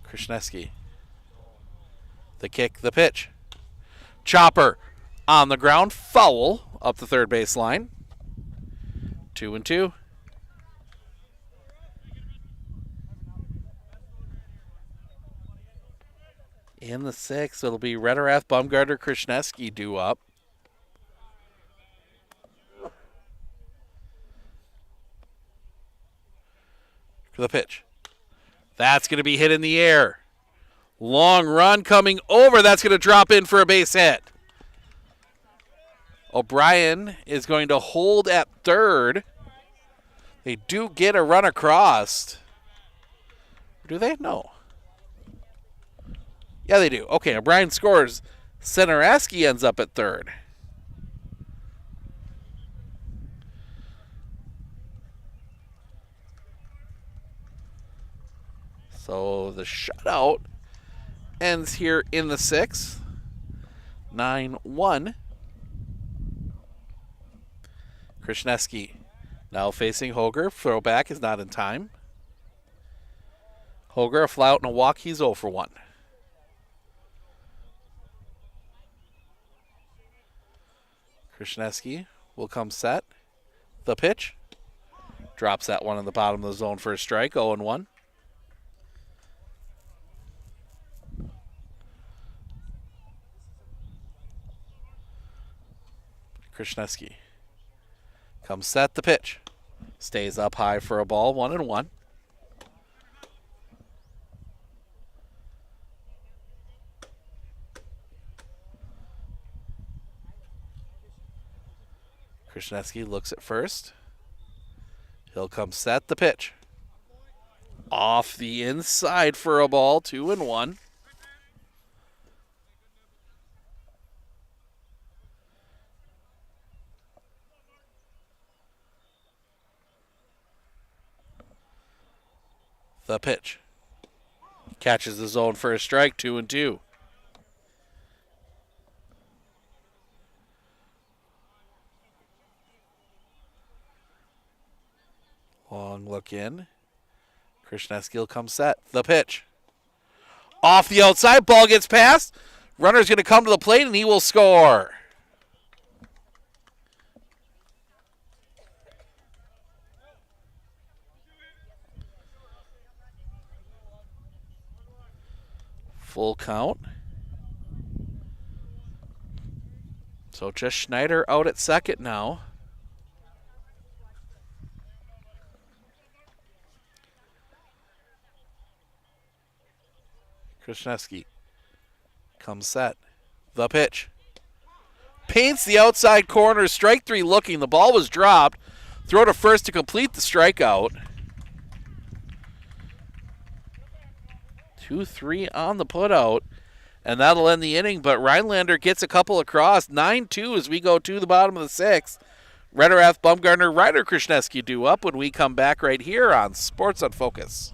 Krishneski. The kick, the pitch. Chopper on the ground, foul up the third base line. 2-2. In the 6th, it'll be Rederath, Bumgardner, Krishneski due up. For the pitch. That's going to be hit in the air. Long run coming over. That's going to drop in for a base hit. O'Brien is going to hold at third. They do get a run across. Do they? No. Yeah, they do. Okay, O'Brien scores. Sinaraski ends up at third. So the shutout ends here in the 6th. 9-1. Krishneski now facing Hoger. Throwback is not in time. Hoger, a fly out and a walk. He's 0 for 1. Krishneski will come set. The pitch. Drops that one in the bottom of the zone for a strike, 0-1. Krishneski comes set. The pitch. Stays up high for a ball, 1-1. Krishneski looks at first. He'll come set. The pitch. Off the inside for a ball, 2-1. The pitch. Catches the zone for a strike, 2-2. Long look in. Krishneski will come set. The pitch. Off the outside. Ball gets past. Runner's going to come to the plate, and he will score. Full count. So just Schneider out at second now. Krishneski comes set. The pitch. Paints the outside corner. Strike three looking. The ball was dropped. Throw to first to complete the strikeout. 2-3 on the putout. And that'll end the inning. But Rhinelander gets a couple across. 9-2 as we go to the bottom of the sixth. Rederath, Bumgarner, Ryder, Krishneski due up when we come back right here on Sports on Focus.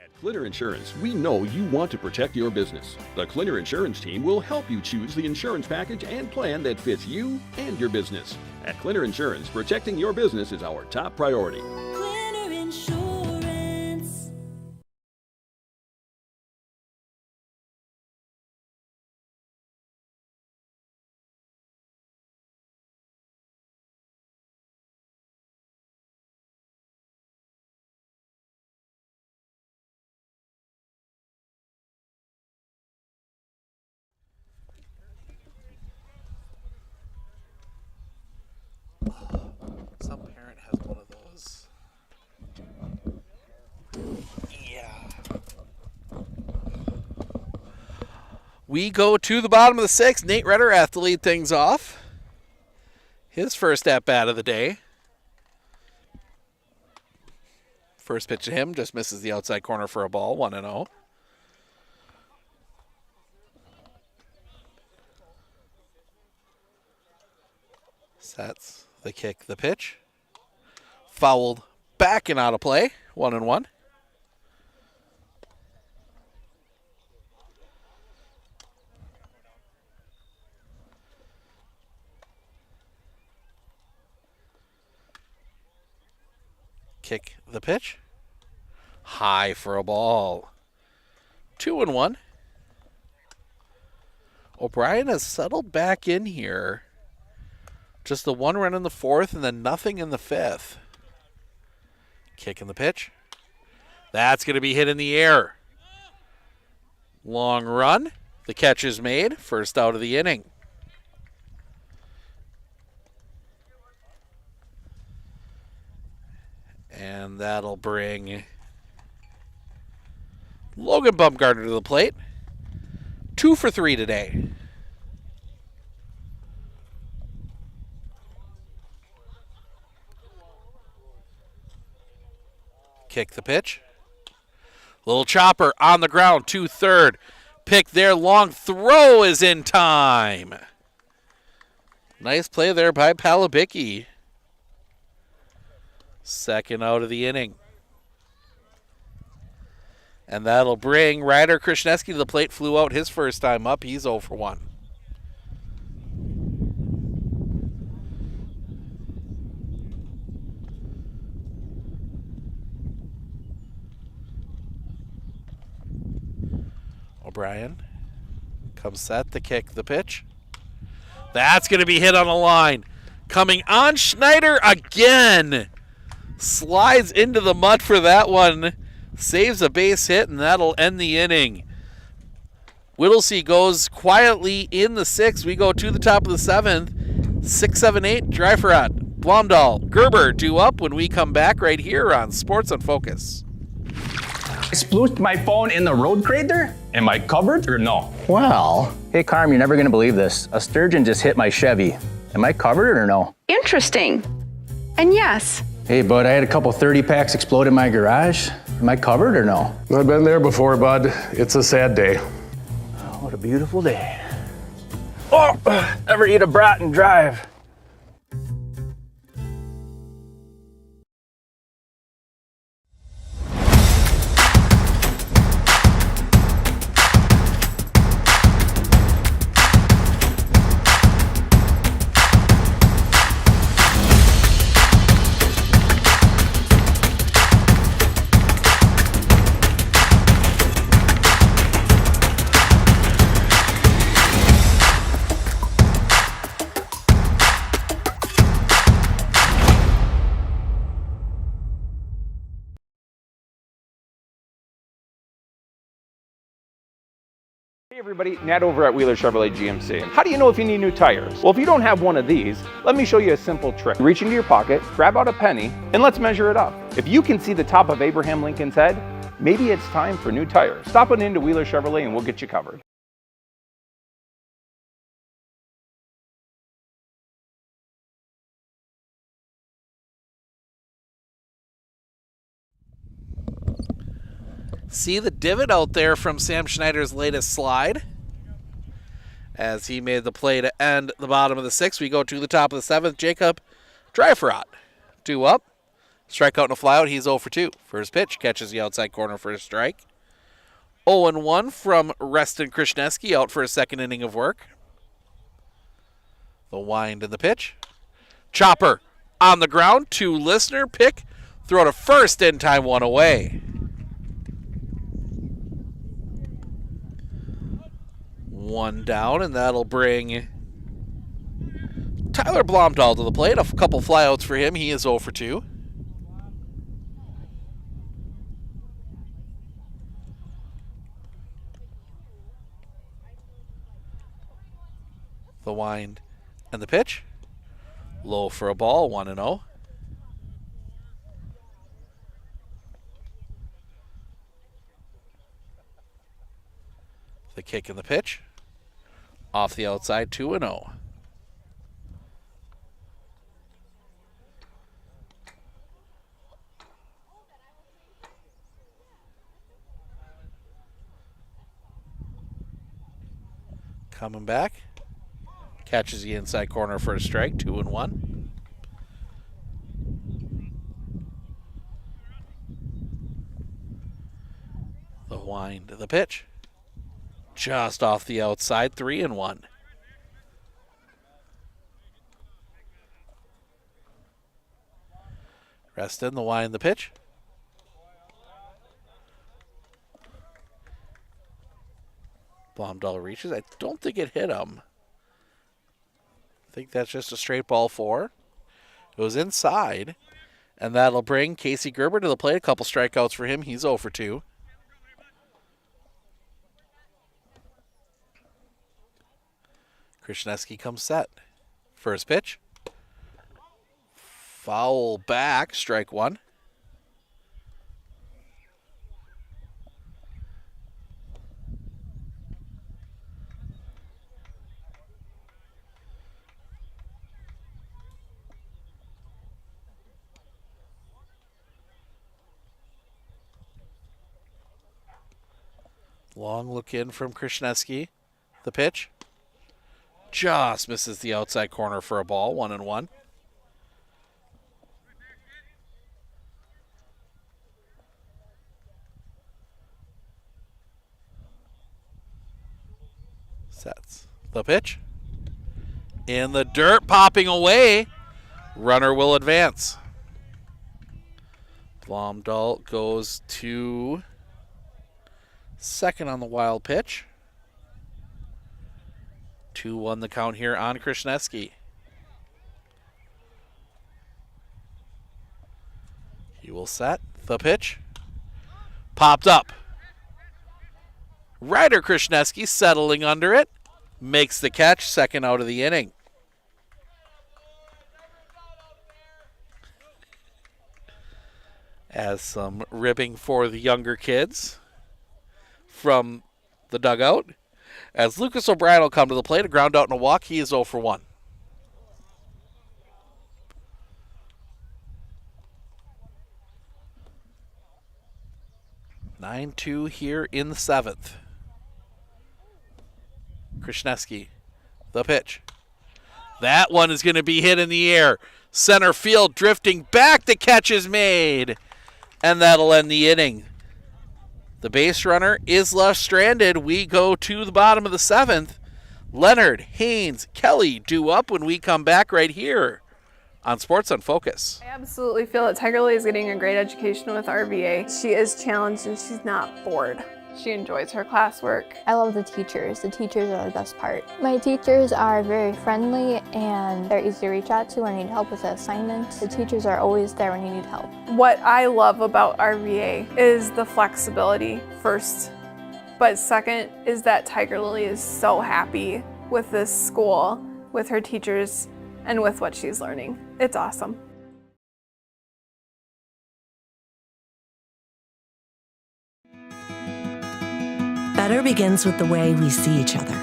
At Clinner Insurance, we know you want to protect your business. The Clinner Insurance team will help you choose the insurance package and plan that fits you and your business. At Clinner Insurance, protecting your business is our top priority. Clinner Insurance. Some parent has one of those. Yeah. We go to the bottom of the sixth. Nate Rederath to lead things off. His first at-bat of the day. First pitch to him just misses the outside corner for a ball, 1-0. Sets the kick, the pitch. Fouled back and out of play, 1-1. Kick the pitch. High for a ball. 2-1. O'Brien has settled back in here. Just the one run in the fourth and then nothing in the fifth. Kick in the pitch. That's going to be hit in the air. Long run. The catch is made. First out of the inning. And that'll bring Logan Bumgarner to the plate. 2 for 3 today. Kick the pitch. Little chopper on the ground, 2-3. Pick there, long throw is in time. Nice play there by Palabicki. Second out of the inning. And that'll bring Ryder Krishneski to the plate. Flew out his first time up. He's 0 for 1. O'Brien comes set to kick the pitch. That's going to be hit on the line. Coming on, Schneider again. Slides into the mud for that one. Saves a base hit, and that'll end the inning. Whittlesey goes quietly in the 6th. We go to the top of the 7th. 6, 7, 8, Dreiferat, Blomdahl, Gerber due up when we come back right here on Sports on Focus. I splooshed my phone in the road crater? Am I covered or no? Well, hey Carm, you're never gonna believe this. A sturgeon just hit my Chevy. Am I covered or no? Interesting. And yes. Hey bud, I had a couple 30 packs explode in my garage. Am I covered or no? I've been there before, bud. It's a sad day. Oh, what a beautiful day. Oh, ever eat a brat and drive? Hey everybody, Nat over at Wheeler Chevrolet GMC. How do you know if you need new tires? Well, if you don't have one of these, let me show you a simple trick. Reach into your pocket, grab out a penny, and let's measure it up. If you can see the top of Abraham Lincoln's head, maybe it's time for new tires. Stop on into Wheeler Chevrolet and we'll get you covered. See the divot out there from Sam Schneider's latest slide. As he made the play to end the bottom of the 6th, we go to the top of the 7th. Jacob Dreiferat, 2 up. Strikeout and a flyout. He's 0 for 2. First pitch catches the outside corner for a strike. 0-1 from Reston Krishneski, out for a second inning of work. The wind and the pitch. Chopper on the ground to Listener. Pick. Throw to first in time, 1 away. 1 down, and that'll bring Tyler Blomdahl to the plate. A couple flyouts for him. He is 0 for 2. The wind and the pitch. Low for a ball, 1-0. The kick and the pitch. Off the outside, 2-0. Coming back. Catches the inside corner for a strike, 2-1. The wind to the pitch. Just off the outside, 3-1. Reston, the wind, the pitch. Blomdahl reaches. I don't think it hit him. I think that's just a straight ball 4. It was inside, and that'll bring Casey Gerber to the plate. A couple strikeouts for him. He's 0 for 2. Krishneski comes set. First pitch. Foul back, strike 1. Long look in from Krishneski. The pitch. Just misses the outside corner for a ball. 1-1. Sets. The pitch. In the dirt, popping away. Runner will advance. Blomdahl goes to second on the wild pitch. 2-1 the count here on Krishneski. He will set the pitch. Popped up. Ryder Krishneski settling under it. Makes the catch, second out of the inning. As some ribbing for the younger kids from the dugout. As Lucas O'Brien will come to the plate, a ground out and a walk. He is 0 for 1. (9-2) here in the 7th. Krishneski, the pitch. That one is going to be hit in the air. Center field drifting back. The catch is made. And that'll end the inning. The base runner is left stranded. We go to the bottom of the 7th. Leonard, Haynes, Kelly due up when we come back right here on Sports on Focus. I absolutely feel that Tiger Lily is getting a great education with RVA. She is challenged and she's not bored. She enjoys her classwork. I love the teachers. The teachers are the best part. My teachers are very friendly and they're easy to reach out to when you need help with an assignment. The teachers are always there when you need help. What I love about RVA is the flexibility first, but second is that Tiger Lily is so happy with this school, with her teachers, and with what she's learning. It's awesome. Better begins with the way we see each other.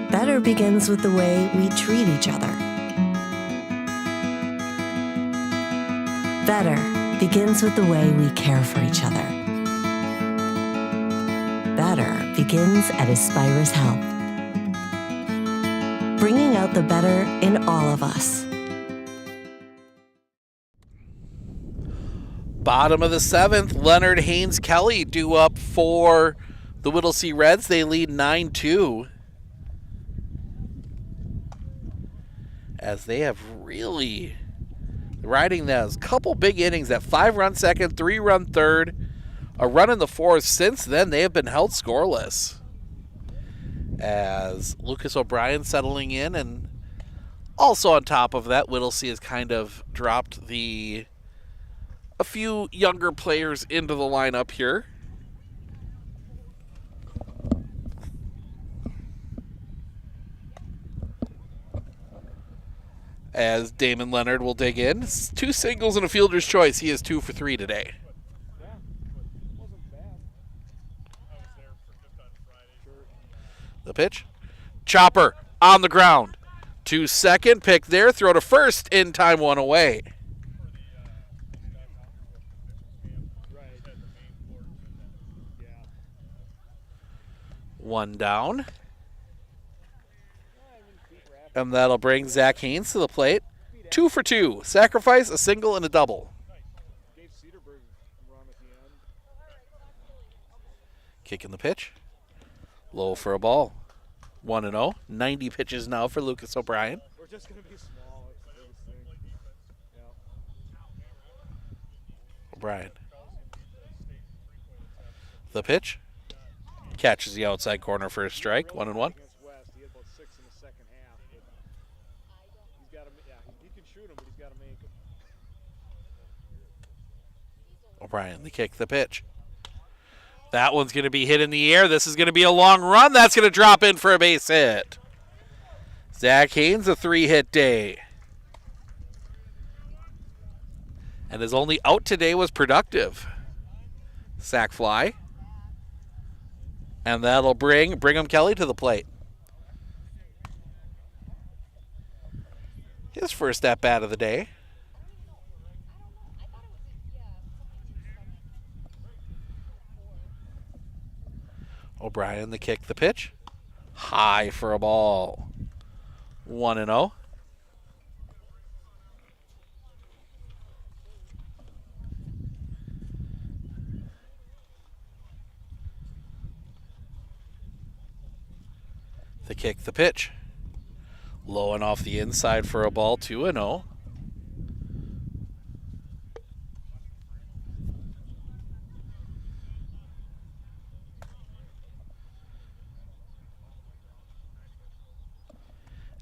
Better begins with the way we treat each other. Better begins with the way we care for each other. Better begins at Aspirus Health. Bringing out the better in all of us. Bottom of the 7th, Leonard, Haynes, Kelly due up for the Whittlesey Reds. They lead 9-2. As they have really riding those couple big innings, that 5-run second, 3-run third, a run in the 4th. Since then, they have been held scoreless. As Lucas O'Brien settling in, and also on top of that, Whittlesey has kind of dropped a few younger players into the lineup here. As Damon Leonard will dig in. 2 singles and a fielder's choice. He is 2 for 3 today. The pitch. Chopper on the ground. To second, pick there, throw to first, in time, 1 away. One down. And that'll bring Zach Haynes to the plate. 2 for 2. Sacrifice, a single, and a double. Kicking the pitch. Low for a ball. 1-0. 90 pitches now for Lucas O'Brien. We're just going to be small. O'Brien. The pitch. Catches the outside corner for a strike. 1-1. O'Brien, the kick, the pitch. That one's going to be hit in the air. This is going to be a long run. That's going to drop in for a base hit. Zach Haynes, a 3-hit day. And his only out today was productive. Sack fly. And that'll bring Brigham Kelly to the plate. His first at bat of the day. O'Brien, the kick, the pitch. High for a ball. 1-0. The kick, the pitch. Low and off the inside for a ball, 2-0.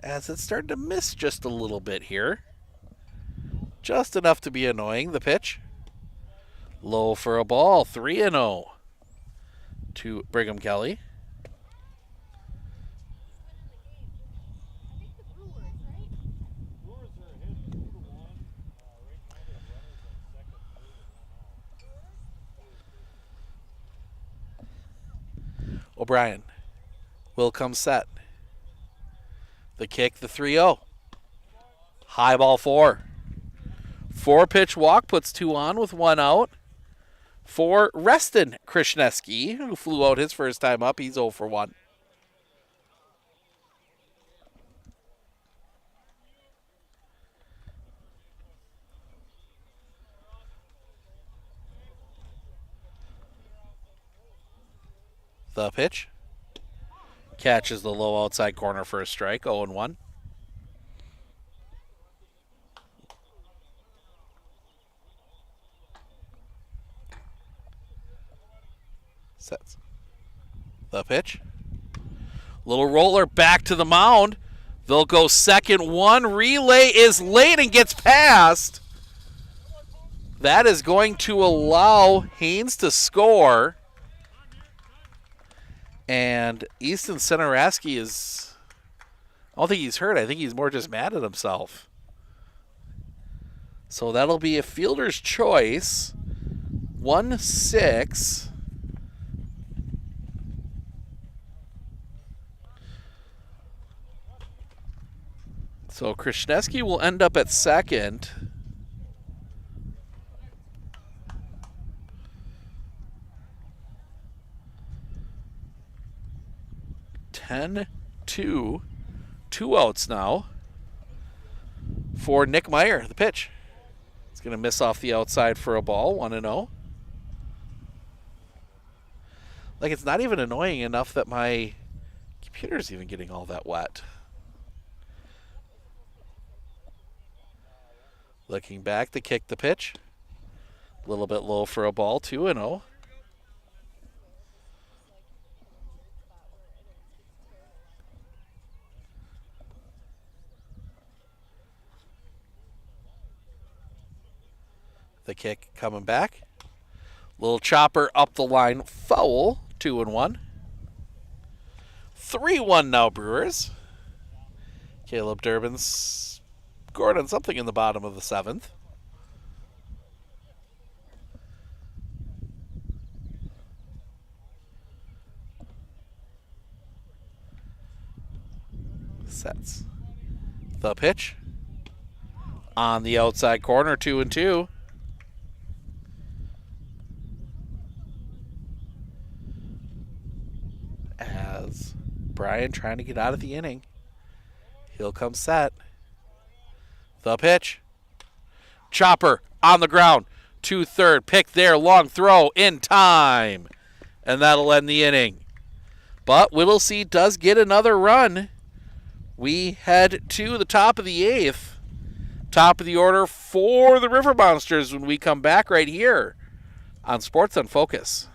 As it started to miss just a little bit here. Just enough to be annoying, the pitch. Low for a ball, 3-0 to Brigham Kelly. O'Brien will come set. The kick, the 3-0. High ball 4. 4-pitch walk puts 2 on with 1 out. For Reston Krishneski, who flew out his first time up. He's 0 for 1. The pitch. Catches the low outside corner for a strike, 0-1. Sets. The pitch. Little roller back to the mound. They'll go second one. Relay is late and gets past. That is going to allow Haynes to score. And Easton Senaraski is, I don't think he's hurt. I think he's more just mad at himself. So that'll be a fielder's choice. 1-6. So Krishneski will end up at second. Ten, 2. 2 outs now for Nick Meyer, the pitch. It's going to miss off the outside for a ball, 1-0. Like, it's not even annoying enough that my computer's even getting all that wet. Looking back, the kick, the pitch. A little bit low for a ball, 2-0. The kick coming back. Little chopper up the line, foul, 2-1. 3-1 now, Brewers. Caleb Durbin's scored on something in the bottom of the 7th. Sets. The pitch. On the outside corner, 2-2. As Brian trying to get out of the inning. He'll come set. The pitch. Chopper on the ground. 2-3. Pick there. Long throw in time. And that'll end the inning. But Whittlesey does get another run. We head to the top of the 8th. Top of the order for the River Monsters when we come back right here on Sports on Focus.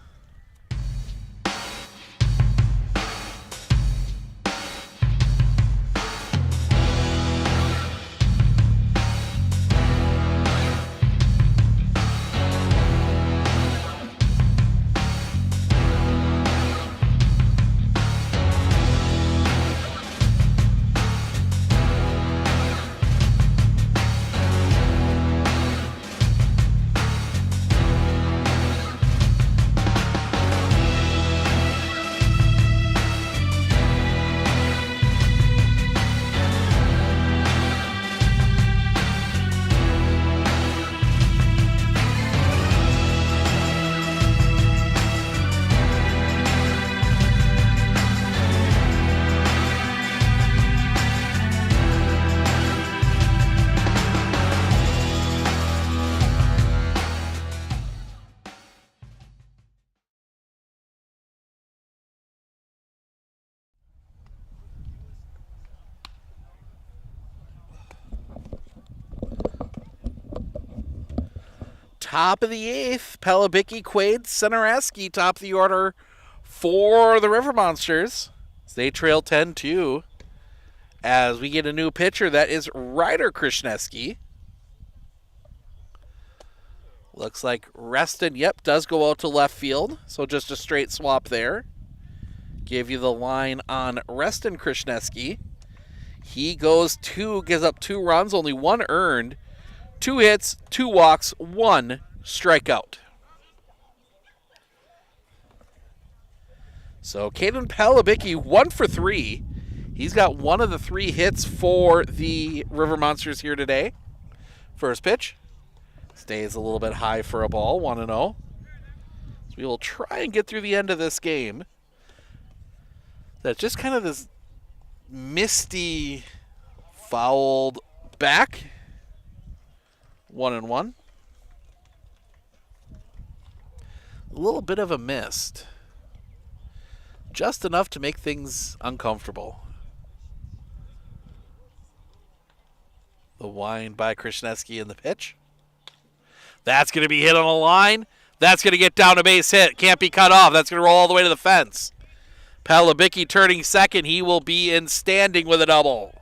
Top of the 8th, Pelabicki, Quaid, Senareski, top of the order for the River Monsters. They trail 10-2 as we get a new pitcher. That is Ryder Krishneski. Looks like Reston, does go out to left field. So just a straight swap there. Give you the line on Reston Krishneski. He gives up 2 runs, only 1 earned. 2 hits, 2 walks, 1 strikeout. So Caden Pelabicki, 1 for 3. He's got 1 of the 3 hits for the River Monsters here today. First pitch. Stays a little bit high for a ball, 1-0. So we will try and get through the end of this game. That's just kind of this misty, fouled back. 1-1. A little bit of a mist. Just enough to make things uncomfortable. The wind by Krishneski in the pitch. That's going to be hit on a line. That's going to get down a base hit. Can't be cut off. That's going to roll all the way to the fence. Pelabicki turning second. He will be in standing with a double.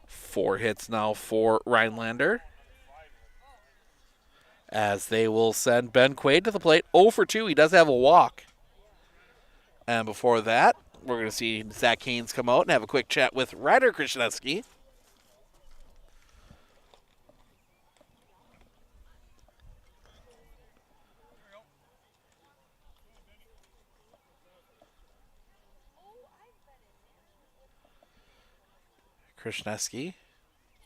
Four hits now for Rhinelander, as they will send Ben Quaid to the plate. 0 for 2. He does have a walk. And before that, we're going to see Zach Haynes come out and have a quick chat with Ryder Krishneski. Krishneski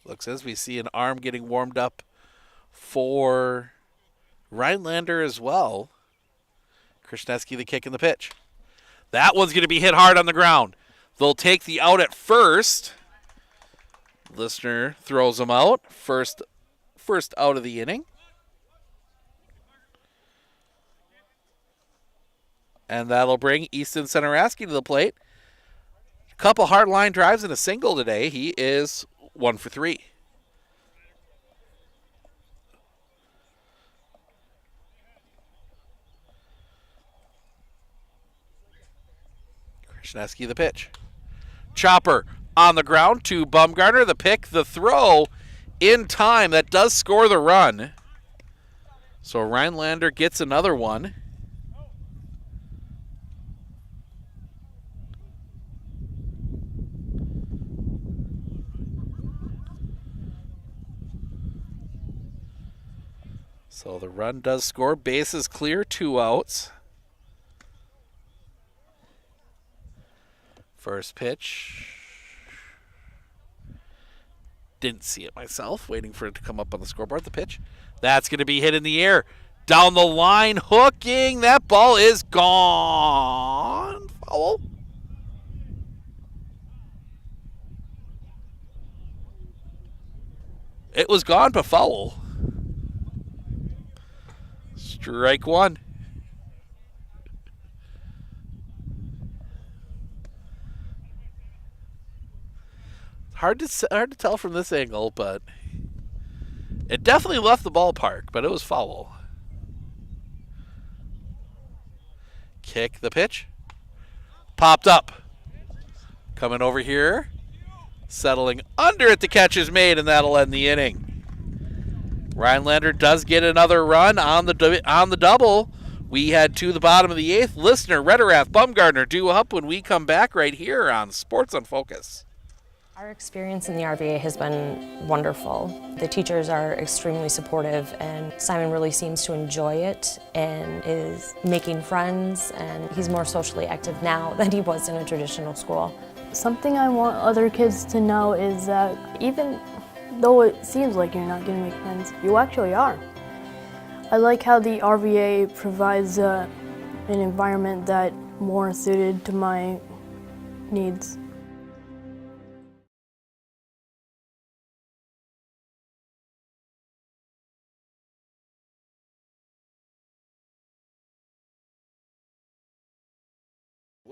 looks as we see an arm getting warmed up for Rhinelander as well. Krishneski the kick and the pitch. That one's going to be hit hard on the ground. They'll take the out at first. Listener throws him out. First out of the inning. And that'll bring Easton Senareski to the plate. A couple hard line drives and a single today. He is 1 for 3. Krishneski the pitch. Chopper on the ground to Bumgarner. The pick, the throw in time. That does score the run. So Rhinelander gets another one. So the run does score. Bases clear, 2 outs. First pitch. Didn't see it myself. Waiting for it to come up on the scoreboard. The pitch. That's going to be hit in the air. Down the line, hooking. That ball is gone. Foul. It was gone, but foul. Strike 1. Hard to tell from this angle, but it definitely left the ballpark, but it was foul. Kick the pitch. Popped up. Coming over here. Settling under it. The catch is made, and that'll end the inning. Rhinelander does get another run on the double. We head to the bottom of the 8th. Listener, Rederath, Bumgarner due up when we come back right here on Sports on Focus. Our experience in the RVA has been wonderful. The teachers are extremely supportive, and Simon really seems to enjoy it and is making friends, and he's more socially active now than he was in a traditional school. Something I want other kids to know is that even though it seems like you're not going to make friends, you actually are. I like how the RVA provides an environment that more suited to my needs.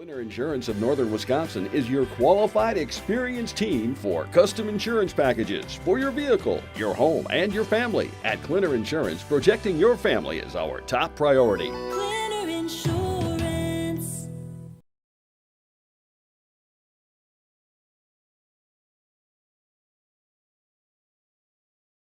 Clinner Insurance of Northern Wisconsin is your qualified, experienced team for custom insurance packages for your vehicle, your home, and your family. At Clinner Insurance, protecting your family is our top priority. Clinner Insurance.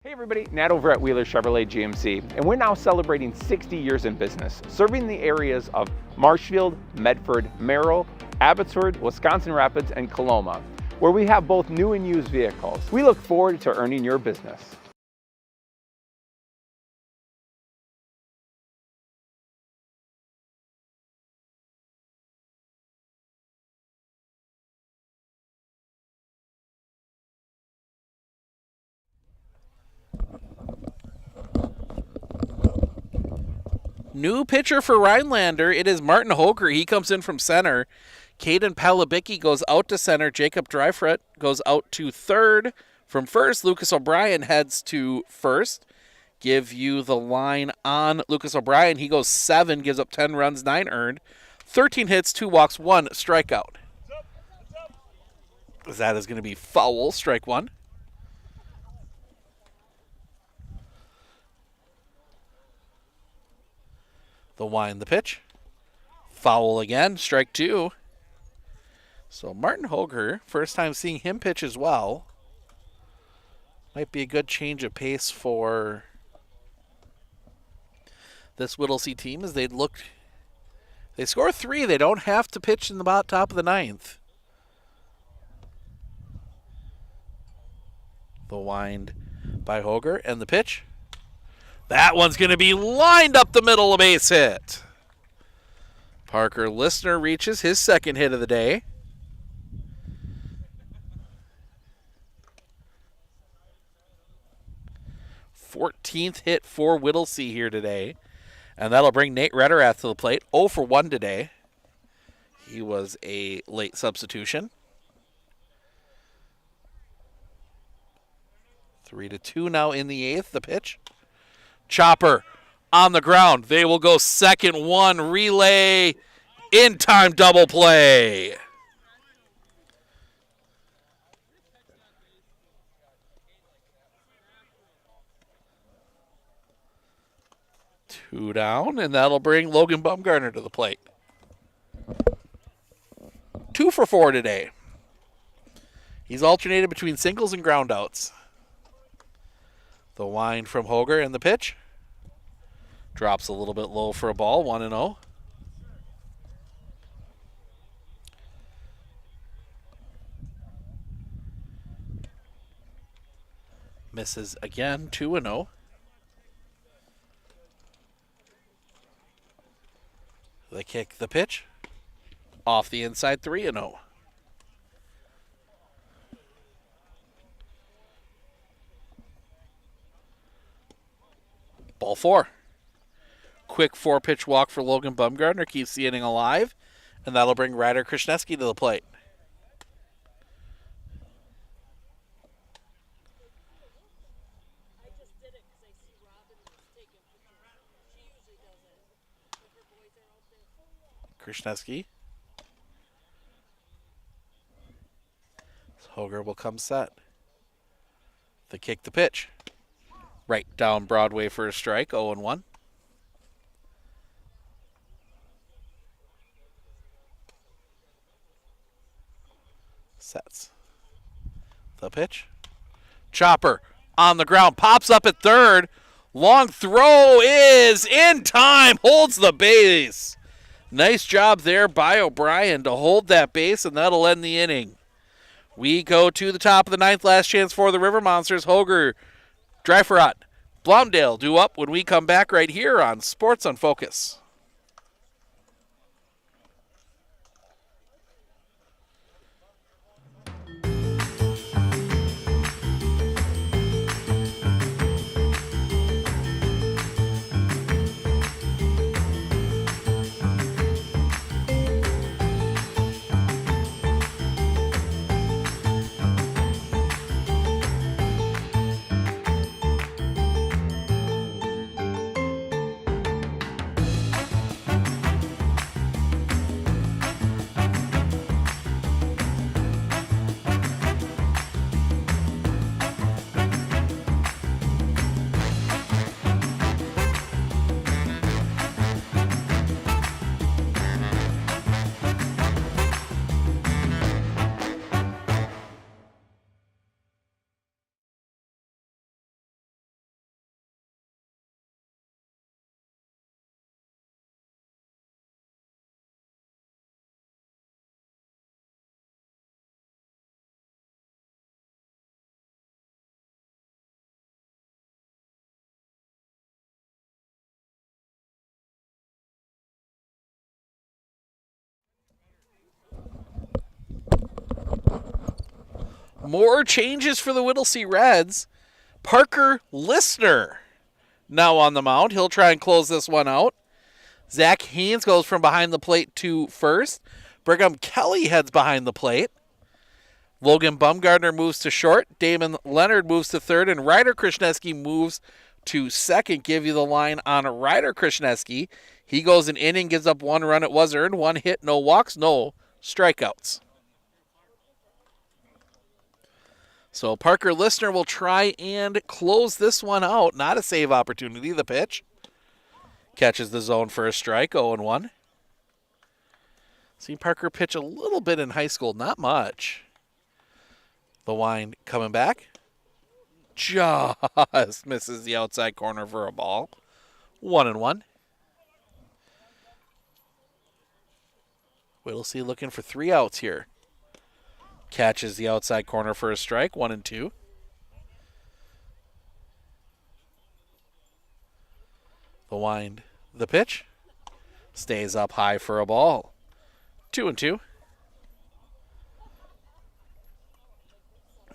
Hey everybody, Nat over at Wheeler Chevrolet GMC, and we're now celebrating 60 years in business, serving the areas of Marshfield, Medford, Merrill, Abbotsford, Wisconsin Rapids, and Coloma, where we have both new and used vehicles. We look forward to earning your business. New pitcher for Rhinelander. It is Martin Hoger. He comes in from center. Caden Palabicki goes out to center. Jacob Dreifert goes out to third. From first, Lucas O'Brien heads to first. Give you the line on Lucas O'Brien. He goes 7, gives up 10 runs, 9 earned. 13 hits, 2 walks, 1 strikeout. That is going to be foul, strike 1. The wind, the pitch. Foul again, strike 2. So Martin Hoger, first time seeing him pitch as well. Might be a good change of pace for this Whittlesey team as they score 3. They don't have to pitch in the top of the 9th. The wind by Hoger and the pitch. That one's going to be lined up the middle, a base hit. Parker Listener reaches his second hit of the day. .14th hit for Whittlesey here today. And that'll bring Nate Redderath to the plate. 0 for 1 today. He was a late substitution. 3-2 now in the 8th, the pitch. Chopper on the ground. They will go second, 1 relay, in time double play. Two down, and that'll bring Logan Bumgarner to the plate. 2 for 4 today. He's alternated between singles and groundouts. The wind from Hoger and the pitch. Drops a little bit low for a ball, 1-0. Misses again, 2-0. The kick, the pitch. Off the inside, 3-0. Ball 4. Quick 4-pitch walk for Logan Bumgarner keeps the inning alive, and that'll bring Ryder Krasneski to the plate. Krasneski. Hoger will come set. The kick, the pitch. Right down Broadway for a strike, 0-1. Sets. The pitch. Chopper on the ground, pops up at third. Long throw is in time, holds the base. Nice job there by O'Brien to hold that base, and that'll end the inning. We go to the top of the 9th, last chance for the River Monsters. Hoger, Dreifert, Blomdale due up when we come back right here on Sports on Focus. More changes for the Whittlesey Reds. Parker Listener now on the mound. He'll try and close this one out. Zach Haynes goes from behind the plate to first. Brigham Kelly heads behind the plate. Logan Bumgardner moves to short. Damon Leonard moves to third. And Ryder Krishneski moves to second. Give you the line on Ryder Krishneski. He goes an inning, gives up 1 run. It was earned. 1 hit, no walks, no strikeouts. So Parker Listener will try and close this one out. Not a save opportunity. The pitch. Catches the zone for a strike. 0-1. Seen Parker pitch a little bit in high school. Not much. The wind coming back. Just misses the outside corner for a ball. 1-1. Whittlesey looking for 3 outs here. Catches the outside corner for a strike. 1-2. The wind. The pitch. Stays up high for a ball. 2-2.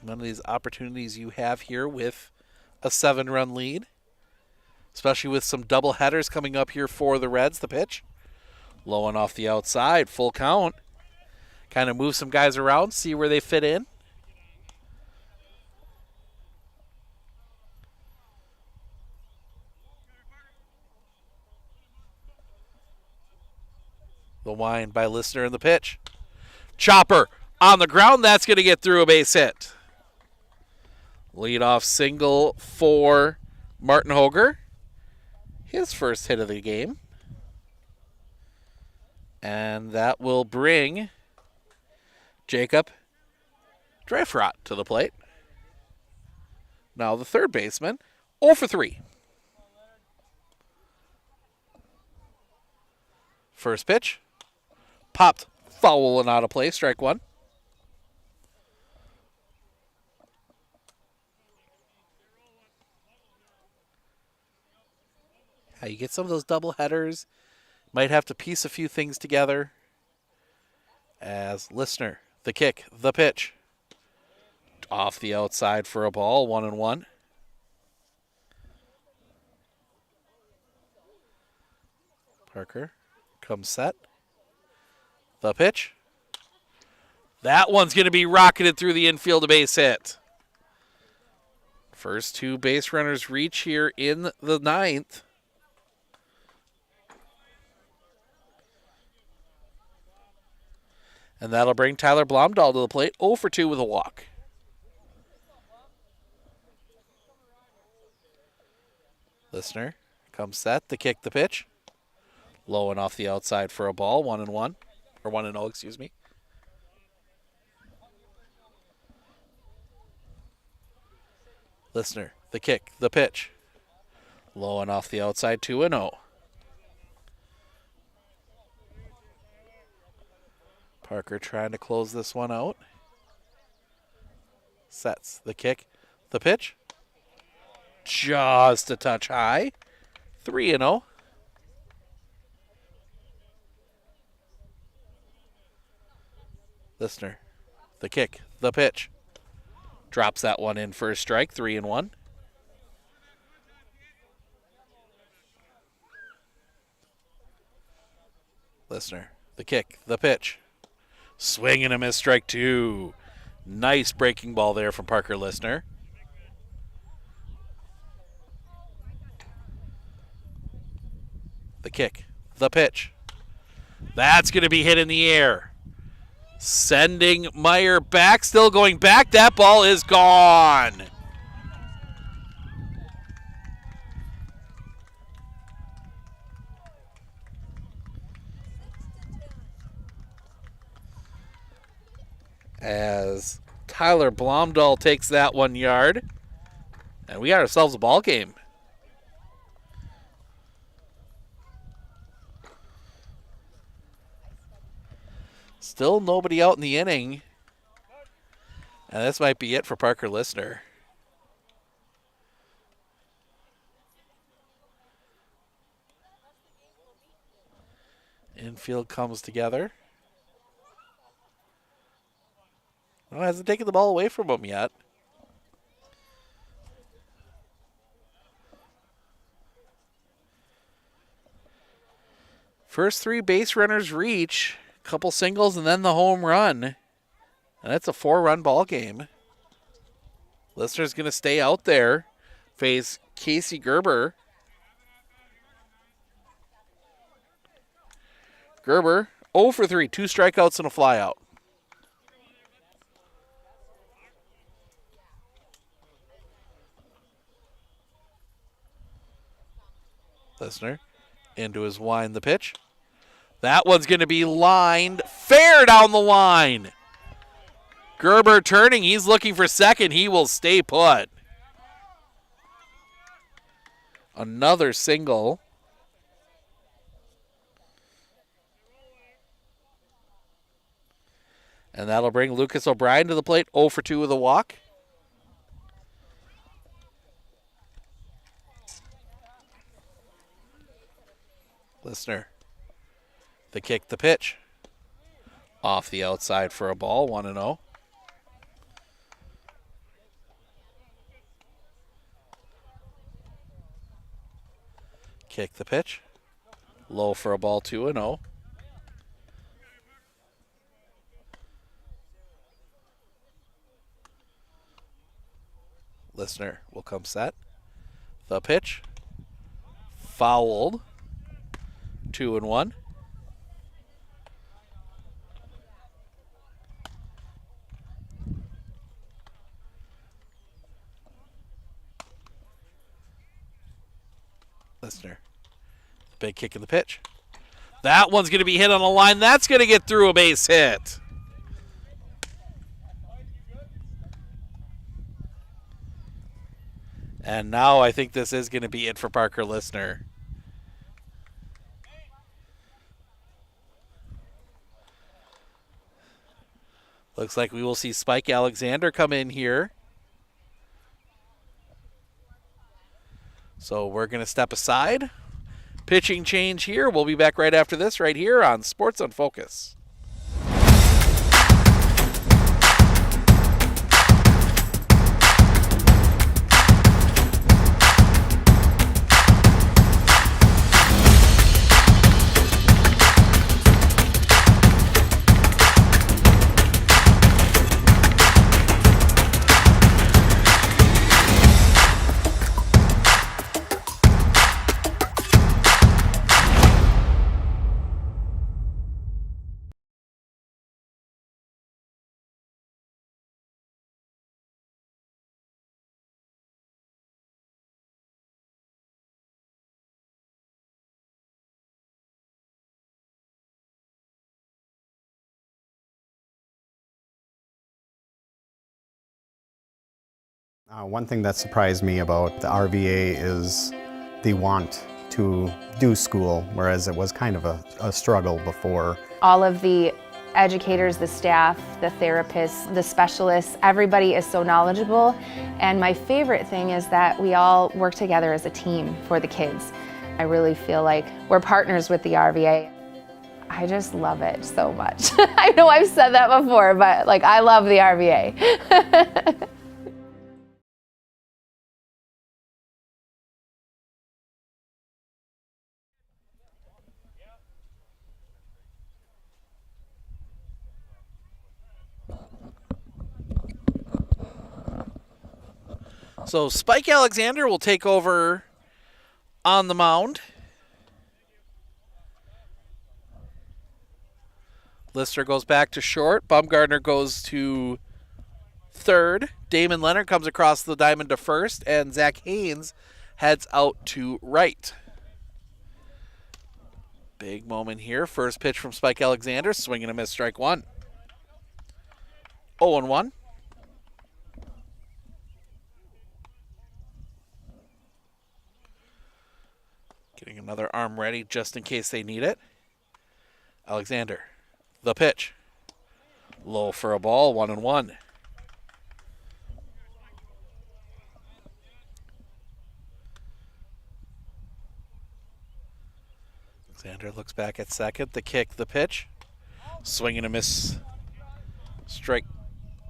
None of these opportunities you have here with a 7-run lead, especially with some double headers coming up here for the Reds. The pitch. Low and off the outside. Full count. Kind of move some guys around, see where they fit in. The wind by Listener in the pitch. Chopper on the ground. That's going to get through a base hit. Leadoff single for Martin Hoger. His first hit of the game. And that will bring Jacob Dreifrott to the plate. Now the third baseman, 0 for 3. First pitch. Popped foul and out of play. Strike 1. You get some of those double headers. Might have to piece a few things together. As Listener, the kick, the pitch. Off the outside for a ball. 1-1. Parker comes set. The pitch. That one's going to be rocketed through the infield, a base hit. First 2 base runners reach here in the 9th. And that'll bring Tyler Blomdahl to the plate. 0 for 2 with a walk. Listener comes set. The kick, the pitch. Low and off the outside for a ball. 1-1. Or 1-0, excuse me. Listener, the kick, the pitch. Low and off the outside. 2-0. Parker trying to close this one out. Sets the kick, the pitch. Just a touch high. 3-0. Listener, the kick, the pitch. Drops that one in for a strike. 3-1. Listener, the kick, the pitch. Swing and a miss, strike 2. Nice breaking ball there from Parker Listener. The kick, the pitch. That's going to be hit in the air. Sending Meyer back, still going back. That ball is gone. As Tyler Blomdahl takes that 1 yard. And we got ourselves a ball game. Still nobody out in the inning. And this might be it for Parker Listener. Infield comes together. Oh, hasn't taken the ball away from him yet. First 3 base runners reach, couple singles, and then the home run. And that's a 4-run ball game. Listener's going to stay out there, face Casey Gerber. Gerber, 0 for 3, 2 strikeouts and a flyout. Listener into his wind the pitch. That one's going to be lined fair down the line. Gerber turning. He's looking for second. He will stay put. Another single. And that'll bring Lucas O'Brien to the plate. 0 for 2 with a walk. Listener. The kick, the pitch. Off the outside for a ball, 1-0. Kick the pitch. Low for a ball, 2-0. Listener will come set. The pitch. Fouled. 2-1. Listener. Big kick in the pitch. That one's going to be hit on a line. That's going to get through a base hit. And now I think this is going to be it for Parker Listener. Looks like we will see Spike Alexander come in here. So we're going to step aside. Pitching change here. We'll be back right after this right here on Sports on Focus. One thing that surprised me about the RVA is the want to do school, whereas it was kind of a struggle before. All of the educators, the staff, the therapists, the specialists, everybody is so knowledgeable. And my favorite thing is that we all work together as a team for the kids. I really feel like we're partners with the RVA. I just love it so much. I know I've said that before, but like I love the RVA. So Spike Alexander will take over on the mound. Lister goes back to short. Bumgardner goes to third. Damon Leonard comes across the diamond to first. And Zach Haynes heads out to right. Big moment here. First pitch from Spike Alexander. Swing and a miss, strike one. 0-1. Getting another arm ready just in case they need it. Alexander, the pitch. Low for a ball, 1-1. Alexander looks back at second. The kick, the pitch. Swing and a miss. Strike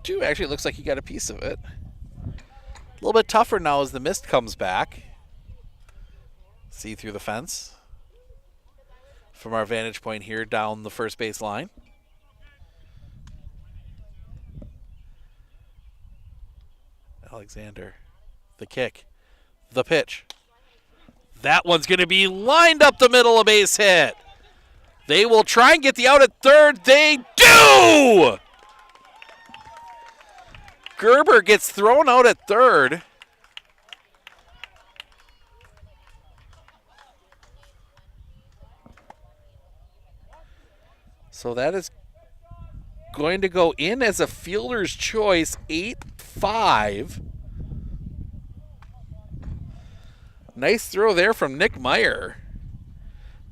2. Actually, it looks like he got a piece of it. A little bit tougher now as the mist comes back. See through the fence from our vantage point here down the first base line. Alexander, the kick, the pitch. That one's going to be lined up the middle, a base hit. They will try and get the out at third. They do! Gerber gets thrown out at third. So that is going to go in as a fielder's choice, 8-5. Nice throw there from Nick Meyer.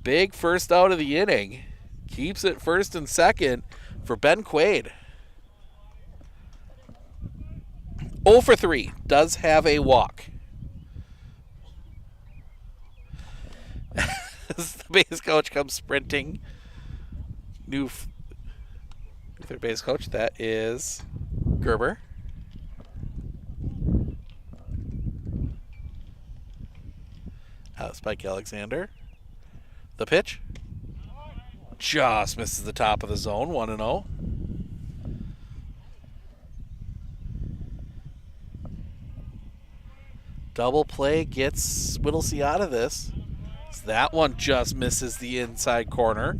Big first out of the inning. Keeps it first and second for Ben Quaid. 0 for 3. Does have a walk. As the base coach comes sprinting. New third base coach, that is Gerber. Spike Alexander. The pitch. Just misses the top of the zone, 1-0. Double play gets Whittlesey out of this. So that one just misses the inside corner.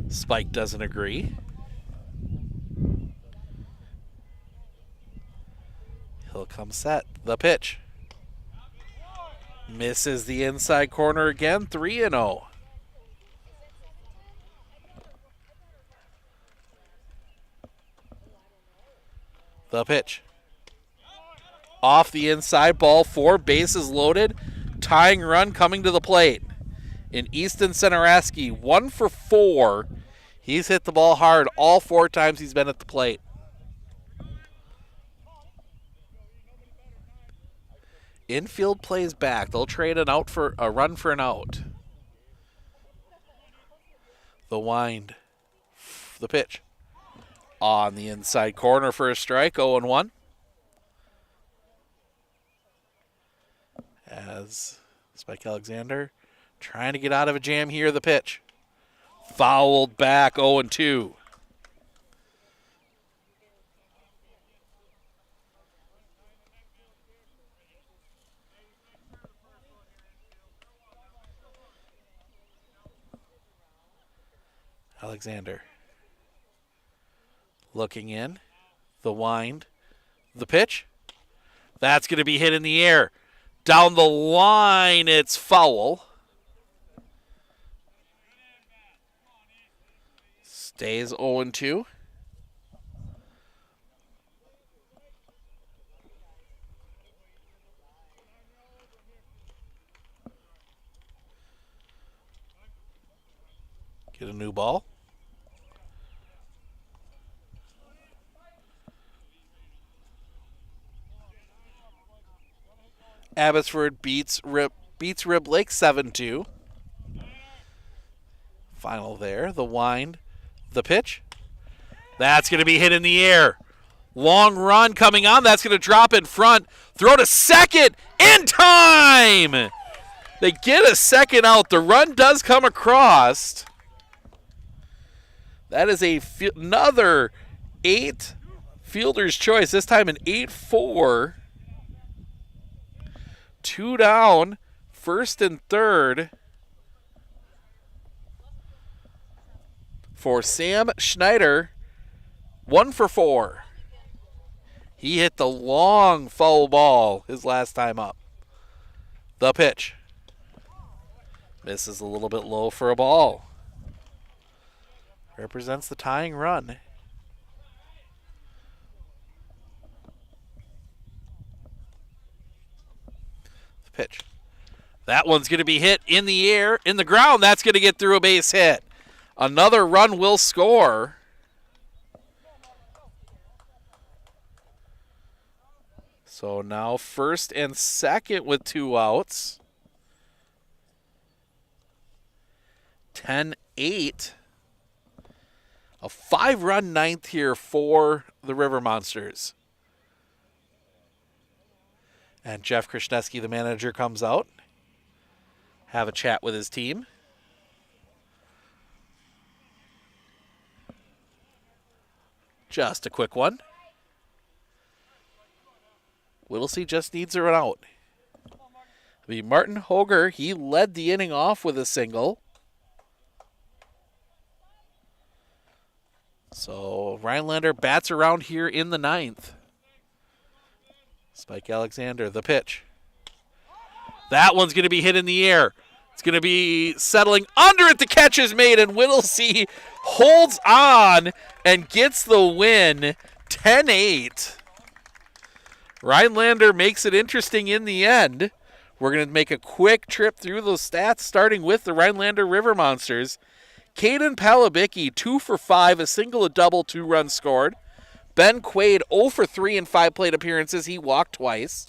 Spike doesn't agree. He'll come set. The pitch. Misses the inside corner again, 3-0. The pitch. Off the inside, ball 4, bases loaded. Tying run coming to the plate. In Easton Centeraski, 1 for 4. He's hit the ball hard all 4 times he's been at the plate. Infield plays back. They'll trade an out for a run for an out. The wind. The pitch. On the inside corner for a strike, 0-1. As Spike Alexander trying to get out of a jam here, the pitch. Fouled back, 0-2. Alexander looking in, the wind, the pitch. That's going to be hit in the air. Down the line, it's foul. Stays 0-2. Get a new ball. Abbotsford beats Rib Lake 7-2. Final there. The wind. The pitch. That's going to be hit in the air. Long run coming on. That's going to drop in front. Throw to second. In time! They get a second out. The run does come across. That is another 8 fielder's choice. This time an 8-4. 2 down, first and third for Sam Schneider. 1 for 4. He hit the long foul ball his last time up. The pitch. Misses a little bit low for a ball. Represents the tying run. Pitch. That one's going to be hit in the air, in the ground. That's going to get through a base hit. Another run will score. So now first and second with 2 outs. 10-8. A 5-run ninth here for the River Monsters. And Jeff Krishneski, the manager, comes out. Have a chat with his team. Just a quick one. Whittlesey just needs a run out. It'll be Martin Hoger. He led the inning off with a single. So Rhinelander bats around here in the 9th. Spike Alexander, the pitch. That one's going to be hit in the air. It's going to be settling under it. The catch is made, and Whittlesey holds on and gets the win, 10-8. Rhinelander makes it interesting in the end. We're going to make a quick trip through those stats, starting with the Rhinelander River Monsters. Caden Palabicki, 2 for 5, a single, a double, 2 runs scored. Ben Quaid, 0 for 3 in 5 plate appearances. He walked twice.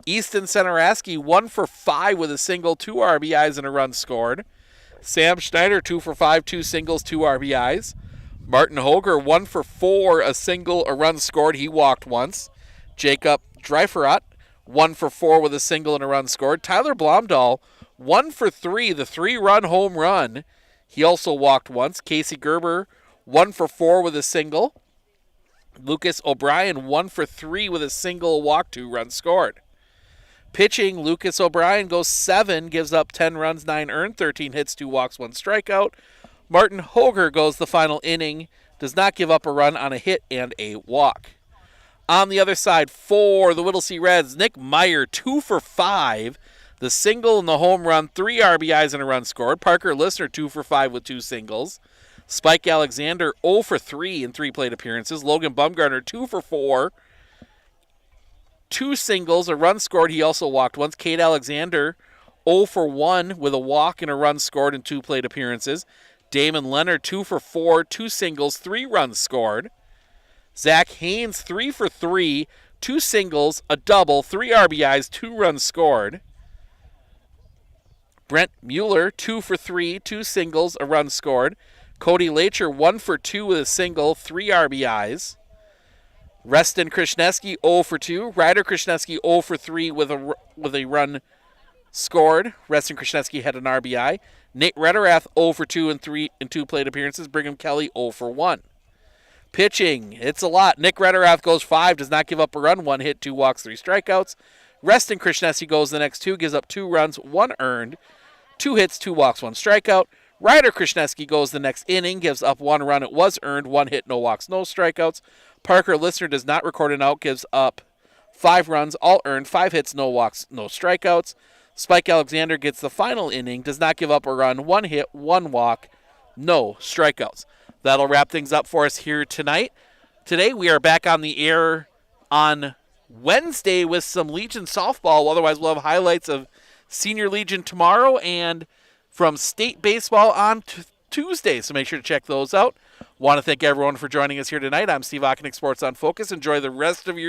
Easton Centeraski, 1 for 5 with a single, 2 RBIs and a run scored. Sam Schneider, 2 for 5, 2 singles, 2 RBIs. Martin Hoger, 1 for 4, a single, a run scored. He walked once. Jacob Dreiferat, 1 for 4 with a single and a run scored. Tyler Blomdahl, 1 for 3, the 3-run home run. He also walked once. Casey Gerber, 1 for 4 with a single. Lucas O'Brien, 1 for 3 with a single, walk, 2 runs scored. Pitching, Lucas O'Brien goes 7, gives up 10 runs, 9 earned, 13 hits, 2 walks, 1 strikeout. Martin Hoger goes the final inning, does not give up a run on a hit and a walk. On the other side, for the Whittlesey Reds, Nick Meyer, 2 for 5, the single and the home run, 3 RBIs and a run scored. Parker Listener, 2 for 5 with 2 singles. Spike Alexander, 0 for 3 in 3 plate appearances. Logan Bumgarner, 2 for 4, 2 singles, a run scored. He also walked once. Cade Alexander, 0 for 1 with a walk and a run scored in 2 plate appearances. Damon Leonard, 2 for 4, 2 singles, 3 runs scored. Zach Haynes, 3 for 3, 2 singles, a double, 3 RBIs, 2 runs scored. Brent Mueller, 2 for 3, 2 singles, a run scored. Cody Lacher, 1 for 2 with a single, 3 RBIs. Reston Krishneski, 0 for 2. Ryder Krishneski, 0 for 3 with a run scored. Reston Krishneski had an RBI. Nate Rederath, 0 for 2 in 2 plate appearances. Brigham Kelly, 0 for 1. Pitching, it's a lot. Nick Rederath goes 5, does not give up a run, 1 hit, 2 walks, 3 strikeouts. Reston Krishneski goes the next 2, gives up 2 runs, 1 earned, 2 hits, 2 walks, 1 strikeout. Ryder Krishneski goes the next inning, gives up 1 run, it was earned, 1 hit, no walks, no strikeouts. Parker Listener does not record an out, gives up 5 runs, all earned, 5 hits, no walks, no strikeouts. Spike Alexander gets the final inning, does not give up a run, 1 hit, 1 walk, no strikeouts. That'll wrap things up for us here tonight. Today we are back on the air on Wednesday with some Legion softball. Otherwise, we'll have highlights of Senior Legion tomorrow and from state baseball on Tuesday. So make sure to check those out. Want to thank everyone for joining us here tonight. I'm Steve Ockenick, Sports on Focus. Enjoy the rest of your